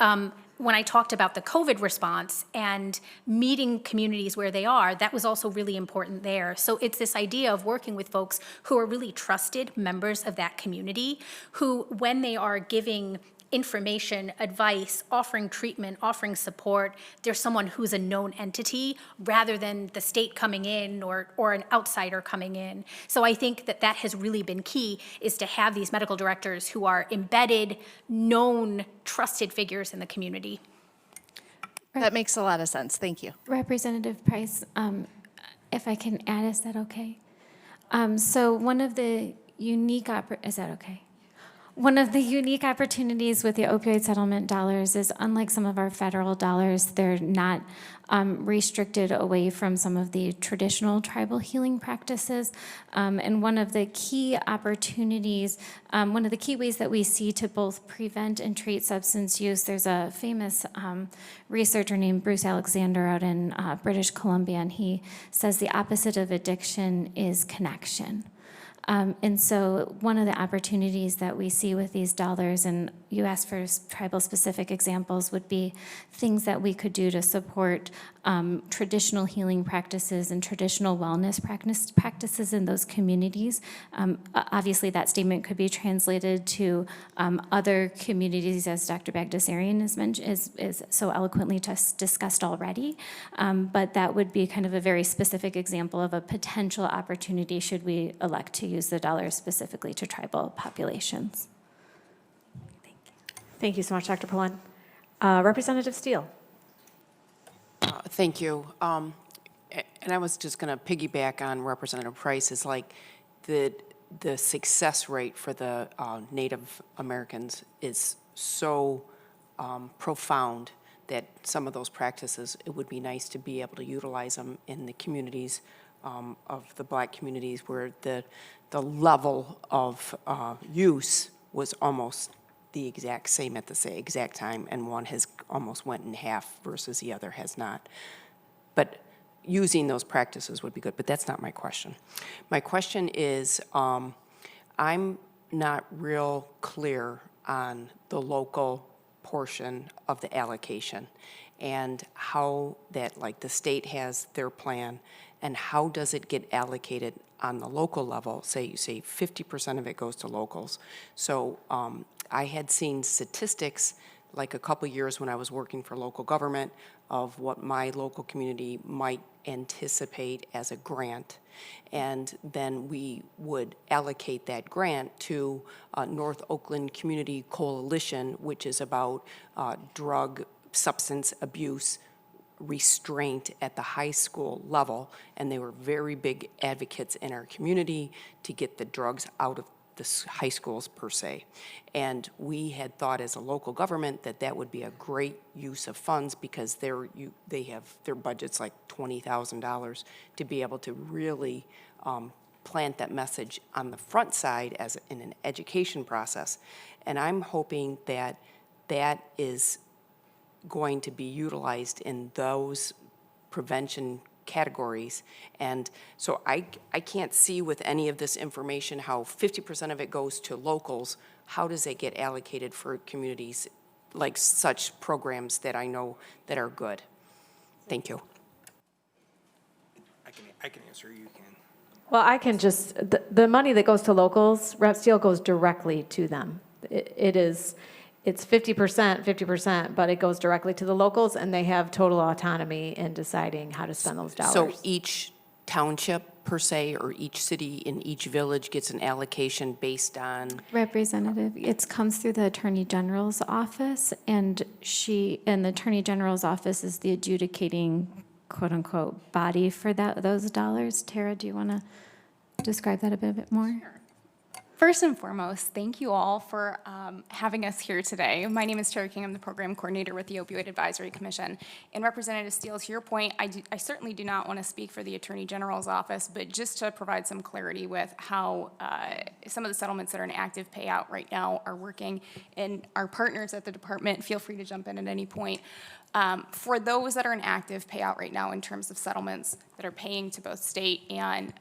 when I talked about the COVID response and meeting communities where they are, that was also really important there. So it's this idea of working with folks who are really trusted members of that community, who, when they are giving information, advice, offering treatment, offering support, there's someone who's a known entity rather than the state coming in or an outsider coming in. So I think that that has really been key, is to have these medical directors who are embedded, known, trusted figures in the community. That makes a lot of sense. Thank you. Representative Price, if I can add, is that okay? So one of the unique, is that okay? One of the unique opportunities with the opioid settlement dollars is, unlike some of our federal dollars, they're not restricted away from some of the traditional tribal healing practices. And one of the key opportunities, one of the key ways that we see to both prevent and treat substance use, there's a famous researcher named Bruce Alexander out in British Columbia, and he says the opposite of addiction is connection. And so one of the opportunities that we see with these dollars, and you asked for tribal-specific examples, would be things that we could do to support traditional healing practices and traditional wellness practices in those communities. Obviously, that statement could be translated to other communities, as Dr. Bagdasarian is so eloquently just discussed already. But that would be kind of a very specific example of a potential opportunity should we elect to use the dollars specifically to tribal populations. Thank you. Thank you so much, Dr. Pullen. Representative Steele. Thank you. And I was just going to piggyback on Representative Price. Is like the success rate for the Native Americans is so profound that some of those practices, it would be nice to be able to utilize them in the communities of the Black communities where the level of use was almost the exact same at the exact time, and one has almost went in half versus the other has not. But using those practices would be good, but that's not my question. My question is, I'm not real clear on the local portion of the allocation and how that, like, the state has their plan, and how does it get allocated on the local level? Say you say 50% of it goes to locals. So I had seen statistics like a couple years when I was working for local government of what my local community might anticipate as a grant. And then we would allocate that grant to North Oakland Community Coalition, which is about drug substance abuse restraint at the high school level, and they were very big advocates in our community to get the drugs out of the high schools per se. And we had thought as a local government that that would be a great use of funds because they have their budget's like $20,000 to be able to really plant that message on the front side as in an education process. And I'm hoping that that is going to be utilized in those prevention categories. And so I can't see with any of this information how 50% of it goes to locals. How does it get allocated for communities like such programs that I know that are good? Thank you. I can answer, you can. Well, I can just, the money that goes to locals, Rep. Steele goes directly to them. It's 50%, but it goes directly to the locals, and they have total autonomy in deciding how to spend those dollars. So each township per se, or each city in each village gets an allocation based on? Representative, it comes through the Attorney General's office, and the Attorney General's office is the adjudicating, quote-unquote, body for those dollars. Tara, do you want to describe that a bit more? First and foremost, thank you all for having us here today. My name is Terry King. I'm the program coordinator with the Opioid Advisory Commission. And Representative Steele, to your point, I certainly do not want to speak for the Attorney General's office, but just to provide some clarity with how some of the settlements that are in active payout right now are working. And our partners at the department, feel free to jump in at any point. For those that are in active payout right now in terms of settlements that are paying to both state and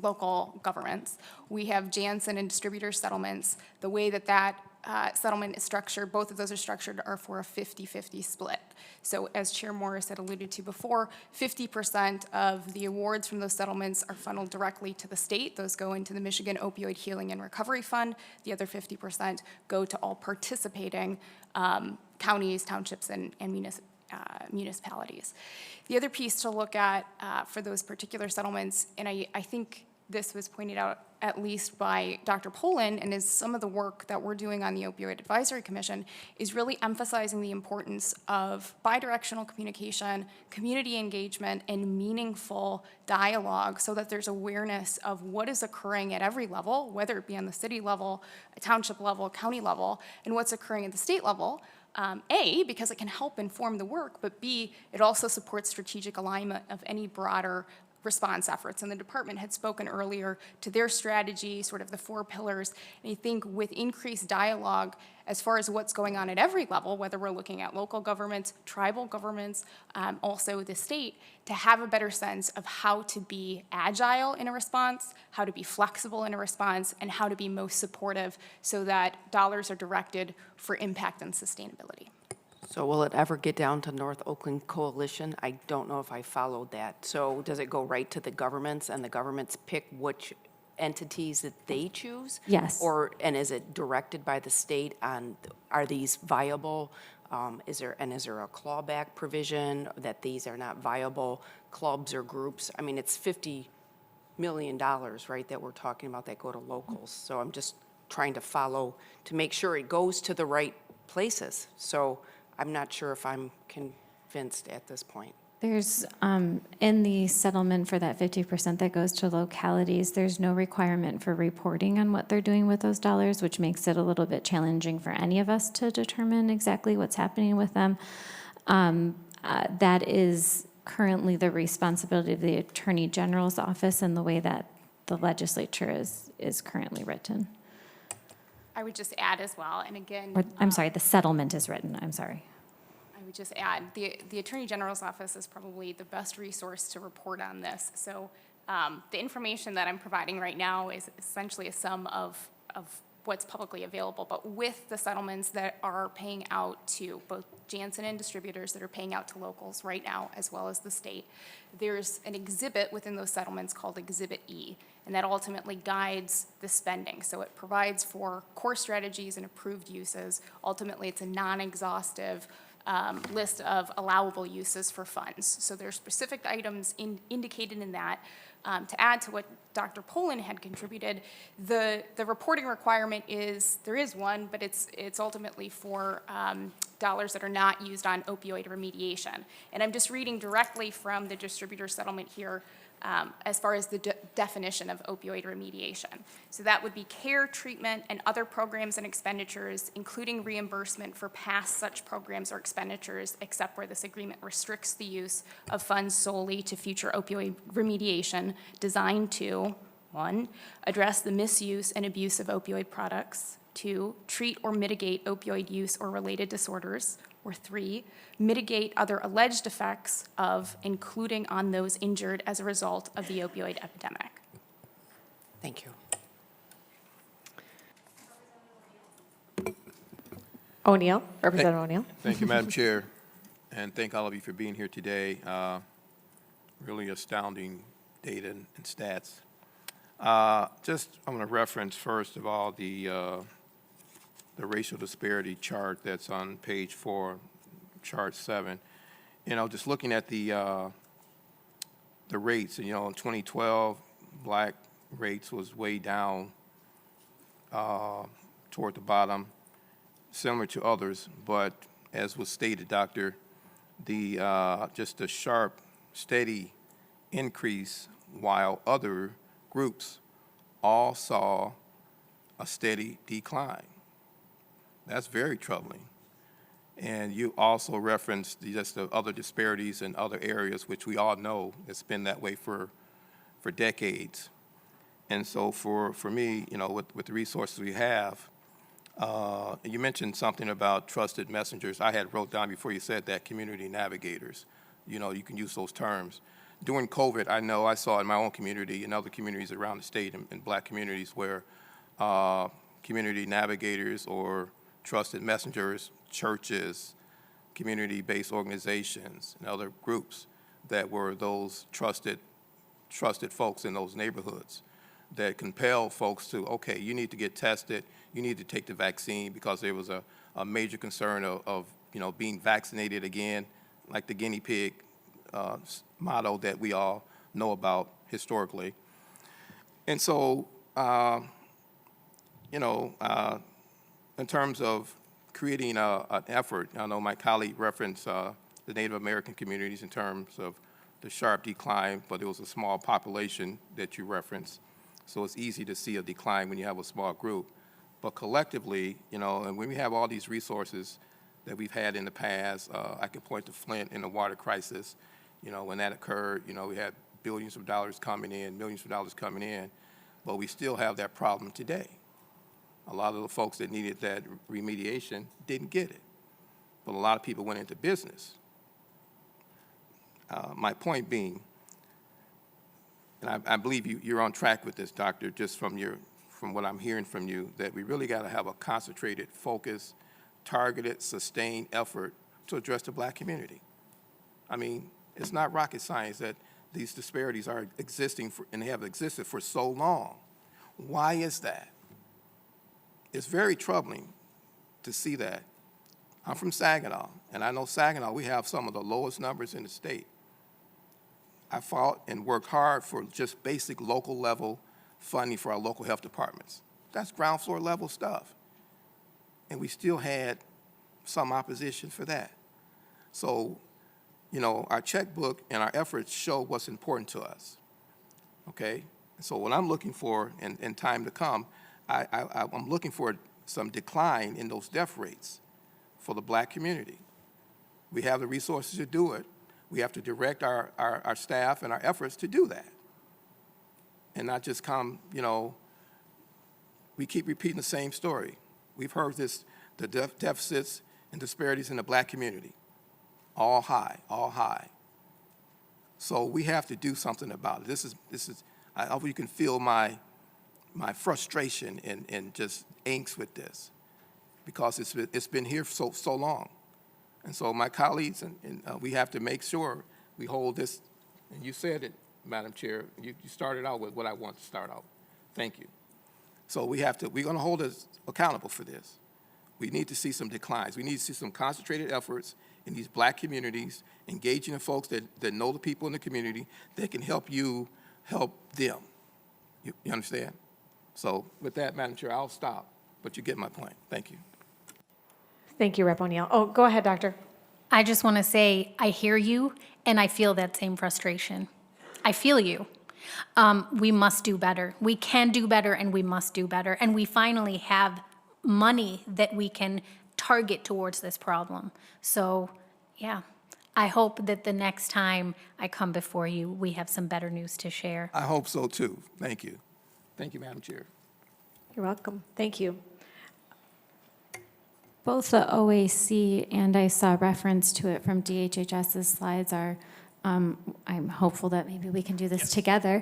local governments. We have Janssen and distributor settlements. The way that settlement is structured, both of those are structured are for a 50-50 split. So as Chair Morris had alluded to before, 50% of the awards from those settlements are funneled directly to the state. Those go into the Michigan Opioid Healing and Recovery Fund. The other 50% go to all participating counties, townships, and municipalities. The other piece to look at for those particular settlements, and I think this was pointed out at least by Dr. Poland, and is some of the work that we're doing on the Opioid Advisory Commission, is really emphasizing the importance of bidirectional communication, community engagement, and meaningful dialogue so that there's awareness of what is occurring at every level, whether it be on the city level, a township level, county level, and what's occurring at the state level. A, because it can help inform the work, but B, it also supports strategic alignment of any broader response efforts. And the department had spoken earlier to their strategy, sort of the 4 pillars. And I think with increased dialogue as far as what's going on at every level, whether we're looking at local governments, tribal governments, also the state, to have a better sense of how to be agile in a response, how to be flexible in a response, and how to be most supportive so that dollars are directed for impact and sustainability. So will it ever get down to North Oakland Coalition? I don't know if I followed that. So does it go right to the governments and the governments pick which entities that they choose? Yes. And is it directed by the state on, are these viable? Is there a clawback provision that these are not viable clubs or groups? I mean, it's $50 million, right, that we're talking about that go to locals. So I'm just trying to follow to make sure it goes to the right places. So I'm not sure if I'm convinced at this point. There's, in the settlement for that 50% that goes to localities, there's no requirement for reporting on what they're doing with those dollars, which makes it a little bit challenging for any of us to determine exactly what's happening with them. That is currently the responsibility of the Attorney General's office and the way that the legislature is currently written. I would just add as well, and again. Or, I'm sorry, the settlement is written, I'm sorry. I would just add, the Attorney General's office is probably the best resource to report on this. So the information that I'm providing right now is essentially a sum of what's publicly available, but with the settlements that are paying out to both Janssen and distributors that are paying out to locals right now, as well as the state, there's an exhibit within those settlements called Exhibit E, and that ultimately guides the spending. So it provides for core strategies and approved uses. Ultimately, it's a non-exhaustive list of allowable uses for funds. So there's specific items indicated in that. To add to what Dr. Poland had contributed, the reporting requirement there is one, but it's ultimately for dollars that are not used on opioid remediation. And I'm just reading directly from the distributor settlement here as far as the definition of opioid remediation. So that would be care, treatment, and other programs and expenditures, including reimbursement for past such programs or expenditures, except where this agreement restricts the use of funds solely to future opioid remediation designed to, 1, address the misuse and abuse of opioid products, 2, treat or mitigate opioid use or related disorders, or 3, mitigate other alleged effects of, including on those injured as a result of the opioid epidemic. Thank you. O'Neill, Representative O'Neill. Thank you, Madam Chair, and thank all of you for being here today. Really astounding data and stats. I'm going to reference first of all the racial disparity chart that's on page 4, chart 7. You know, just looking at the rates, and, you know, in 2012, black rates was way down toward the bottom, similar to others, but as was stated, Doctor, just a sharp, steady increase, while other groups all saw a steady decline. That's very troubling. And you also referenced just the other disparities in other areas, which we all know it's been that way for decades. And so for me, you know, with the resources we have, you mentioned something about trusted messengers. I had wrote down before you said that, community navigators. You know, you can use those terms. During COVID, I know I saw in my own community and other communities around the state and black communities where community navigators or trusted messengers, churches, community-based organizations, and other groups that were those trusted folks in those neighborhoods that compelled folks to, okay, you need to get tested, you need to take the vaccine, because there was a major concern of you know, being vaccinated again, like the guinea pig motto that we all know about historically. And so, you know, in terms of creating an effort, I know my colleague referenced the Native American communities in terms of the sharp decline, but it was a small population that you referenced. So it's easy to see a decline when you have a small group. But collectively, you know, and when we have all these resources that we've had in the past, I can point to Flint in the water crisis. You know, when that occurred, you know, we had billions of dollars coming in, millions of dollars coming in, but we still have that problem today. A lot of the folks that needed that remediation didn't get it, but a lot of people went into business. My point being, and I believe you're on track with this, Doctor, just from what I'm hearing from you, that we really got to have a concentrated, focused, targeted, sustained effort to address the black community. I mean, it's not rocket science that these disparities are existing and they have existed for so long. Why is that? It's very troubling to see that. I'm from Saginaw, and I know Saginaw, we have some of the lowest numbers in the state. I fought and worked hard for just basic local level funding for our local health departments. That's ground floor level stuff. And we still had some opposition for that. So, you know, our checkbook and our efforts show what's important to us, okay? So what I'm looking for in time to come, I'm looking for some decline in those death rates for the black community. We have the resources to do it. We have to direct our staff and our efforts to do that. And not just come, you know, we keep repeating the same story. We've heard this, the deficits and disparities in the black community, all high, all high. So we have to do something about it. This is I hope you can feel my frustration and just angst with this, because it's been here so long. And so my colleagues, and we have to make sure we hold this, and you said it, Madam Chair, you started out with what I want to start out. Thank you. So we're going to hold us accountable for this. We need to see some declines. We need to see some concentrated efforts in these black communities, engaging the folks that know the people in the community that can help you help them. You understand? So with that, Madam Chair, I'll stop, but you get my point. Thank you. Thank you, Rep. O'Neill. Oh, go ahead, Doctor. I just want to say I hear you, and I feel that same frustration. I feel you. We must do better. We can do better, and we must do better. And we finally have money that we can target towards this problem. So, yeah, I hope that the next time I come before you, we have some better news to share. I hope so, too. Thank you. Thank you, Madam Chair. You're welcome. Thank you. Both the OAC and I saw reference to it from DHHS's slides are, I'm hopeful that maybe we can do this together,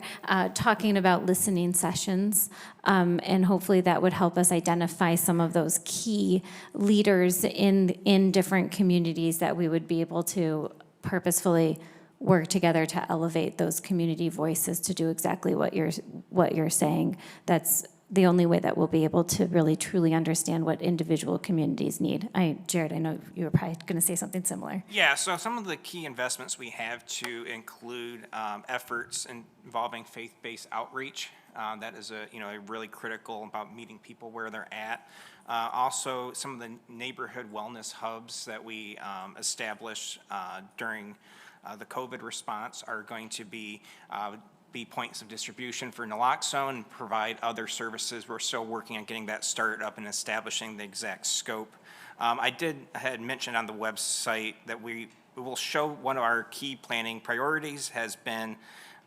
talking about listening sessions, and hopefully that would help us identify some of those key leaders in different communities that we would be able to purposefully work together to elevate those community voices to do exactly what you're saying. That's the only way that we'll be able to really truly understand what individual communities need. Jared, I know you were probably going to say something similar. Yeah, so some of the key investments we have to include efforts involving faith-based outreach. That is a really critical about meeting people where they're at. Also, some of the neighborhood wellness hubs that we established during the COVID response are going to be be points of distribution for naloxone and provide other services. We're still working on getting that started up and establishing the exact scope. I had mentioned on the website that we will show one of our key planning priorities has been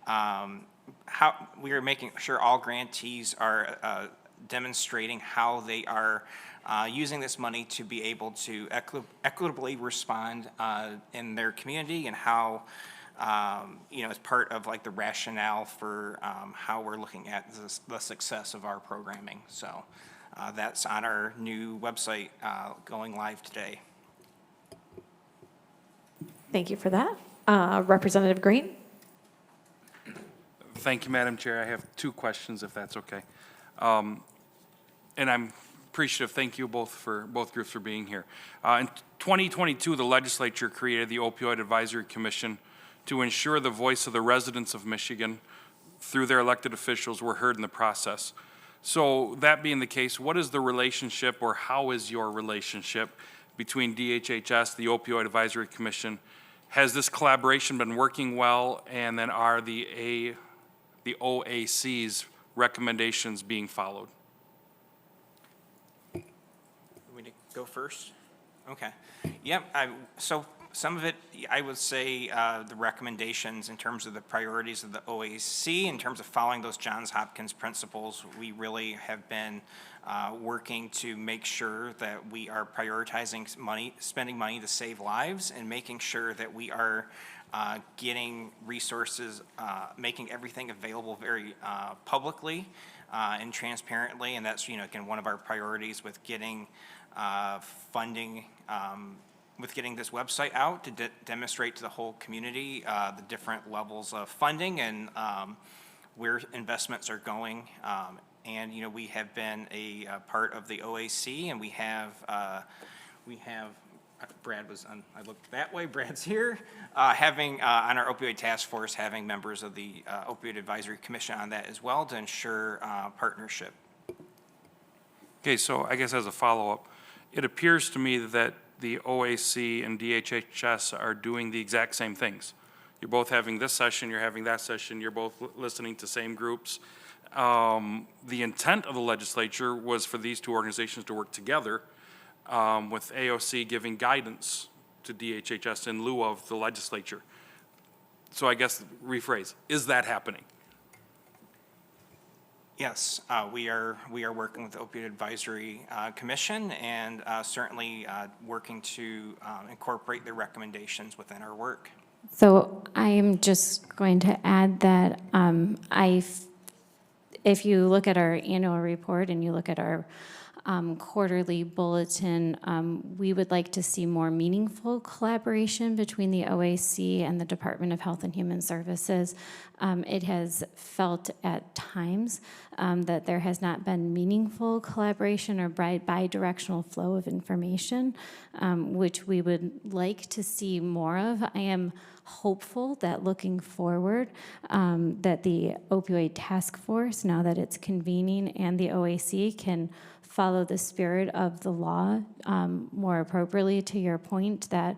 how we are making sure all grantees are demonstrating how they are using this money to be able to equitably respond in their community, and how, as part of like the rationale for how we're looking at the success of our programming. So that's on our new website going live today. Thank you for that. Representative Green? Thank you, Madam Chair. I have two questions, if that's okay. And I'm appreciative, thank you both groups for being here. In 2022, the legislature created the Opioid Advisory Commission to ensure the voice of the residents of Michigan through their elected officials were heard in the process. So that being the case, what is the relationship, or how is your relationship between DHHS, the Opioid Advisory Commission? Has this collaboration been working well, and then are the OAC's recommendations being followed? We need to go first? Okay. Yep. So some of it, I would say the recommendations in terms of the priorities of the OAC, in terms of following those Johns Hopkins principles, we really have been working to make sure that we are prioritizing money, spending money to save lives, and making sure that we are getting resources, making everything available very publicly and transparently. And that's, again, one of our priorities with getting funding, with getting this website out to demonstrate to the whole community the different levels of funding and where investments are going. And, we have been a part of the OAC, and we have Brad was on, I looked that way, Brad's here, having, on our opioid task force, having members of the Opioid Advisory Commission on that as well to ensure partnership. Okay, so I guess as a follow-up, it appears to me that the OAC and DHHS are doing the exact same things. You're both having this session, you're having that session, you're both listening to same groups. The intent of the legislature was for these two organizations to work together, with AOC giving guidance to DHHS in lieu of the legislature. So I guess, rephrase, is that happening? Yes, we are working with the Opioid Advisory Commission, and certainly working to incorporate their recommendations within our work. So I am just going to add that if you look at our annual report and you look at our quarterly bulletin, we would like to see more meaningful collaboration between the OAC and the Department of Health and Human Services. It has felt at times that there has not been meaningful collaboration or bi-directional flow of information, which we would like to see more of. I am hopeful that looking forward, that the opioid task force, now that it's convening, and the OAC can follow the spirit of the law more appropriately, to your point that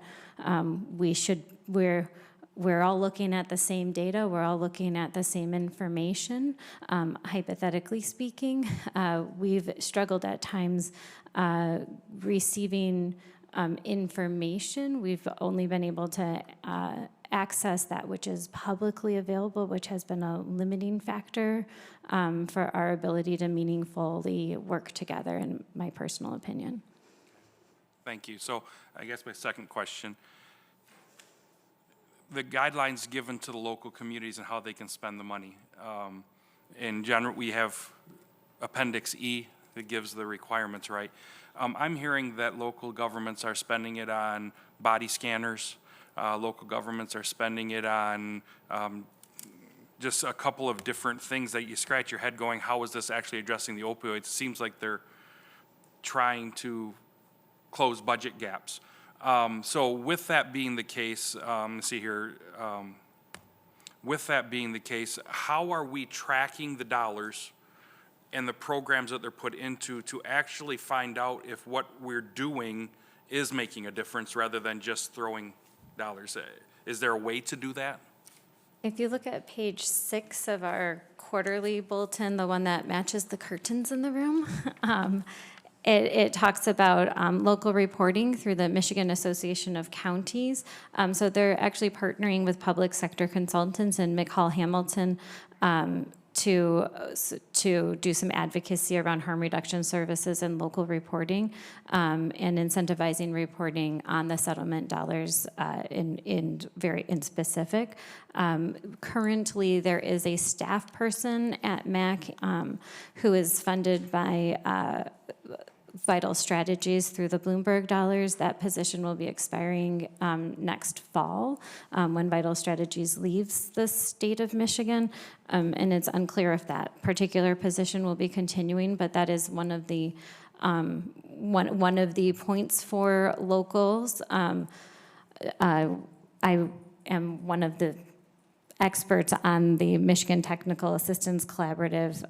we're all looking at the same data, we're all looking at the same information. Hypothetically speaking, we've struggled at times receiving information. We've only been able to access that which is publicly available, which has been a limiting factor for our ability to meaningfully work together, in my personal opinion. Thank you. So I guess my second question, the guidelines given to the local communities and how they can spend the money. In general, we have Appendix E that gives the requirements, right? I'm hearing that local governments are spending it on body scanners. Local governments are spending it on just a couple of different things that you scratch your head going, how is this actually addressing the opioids? It seems like they're trying to close budget gaps. So with that being the case, let's see here, with that being the case, how are we tracking the dollars and the programs that they're put into to actually find out if what we're doing is making a difference rather than just throwing dollars? Is there a way to do that? If you look at page 6 of our quarterly bulletin, the one that matches the curtains in the room, it talks about local reporting through the Michigan Association of Counties. So they're actually partnering with public sector consultants in McCall Hamilton to do some advocacy around harm reduction services and local reporting, and incentivizing reporting on the settlement dollars in specific. Currently, there is a staff person at MAC who is funded by Vital Strategies through the Bloomberg dollars. That position will be expiring next fall when Vital Strategies leaves the state of Michigan. And it's unclear if that particular position will be continuing, but that is one of the points for locals. I am one of the experts on the Michigan Technical Assistance Collaborative.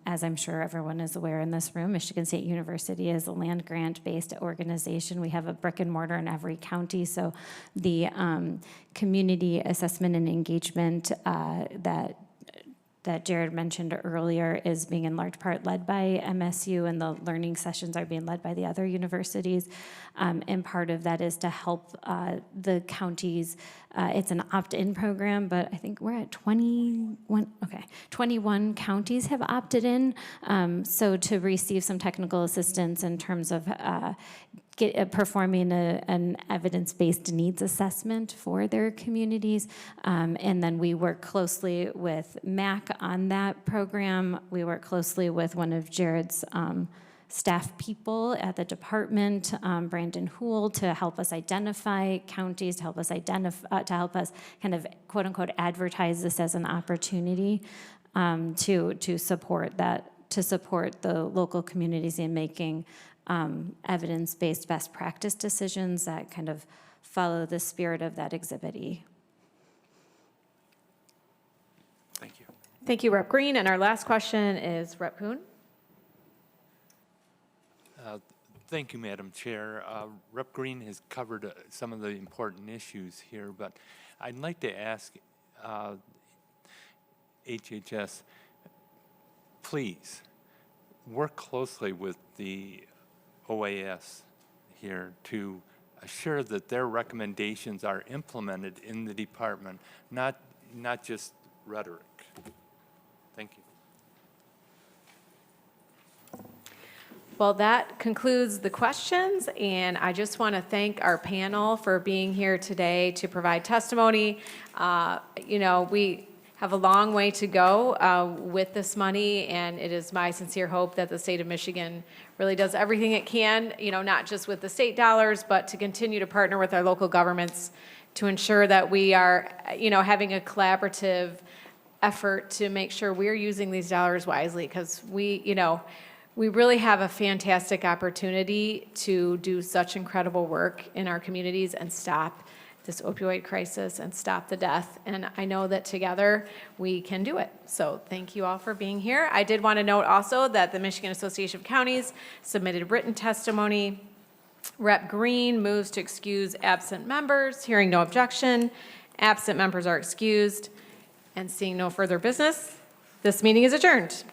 As I'm sure everyone is aware in this room, Michigan State University is a land grant-based organization. We have a brick and mortar in every county, so the community assessment and engagement that Jared mentioned earlier is being in large part led by MSU, and the learning sessions are being led by the other universities. And part of that is to help the counties. It's an opt-in program, but I think we're at 21 counties have opted in. So to receive some technical assistance in terms of performing an evidence-based needs assessment for their communities. And then we work closely with MAC on that program. We work closely with one of Jared's staff people at the department, Brandon Houle, to help us identify counties, to help us kind of quote unquote advertise this as an opportunity to support the local communities in making evidence-based best practice decisions that kind of follow the spirit of that Exhibit E. Thank you. Thank you, Rep. Green. And our last question is Rep. Kuhn. Thank you, Madam Chair. Rep. Green has covered some of the important issues here, but I'd like to ask HHS, please work closely with the OAS here to assure that their recommendations are implemented in the department, not just rhetoric. Thank you. Well, that concludes the questions, and I just want to thank our panel for being here today to provide testimony. We have a long way to go with this money, and it is my sincere hope that the state of Michigan really does everything it can, not just with the state dollars, but to continue to partner with our local governments to ensure that we are, having a collaborative effort to make sure we're using these dollars wisely, because we really have a fantastic opportunity to do such incredible work in our communities and stop this opioid crisis and stop the death. And I know that together we can do it. So thank you all for being here. I did want to note also that the Michigan Association of Counties submitted written testimony. Rep. Green moves to excuse absent members. Hearing no objection, absent members are excused. And seeing no further business, this meeting is adjourned.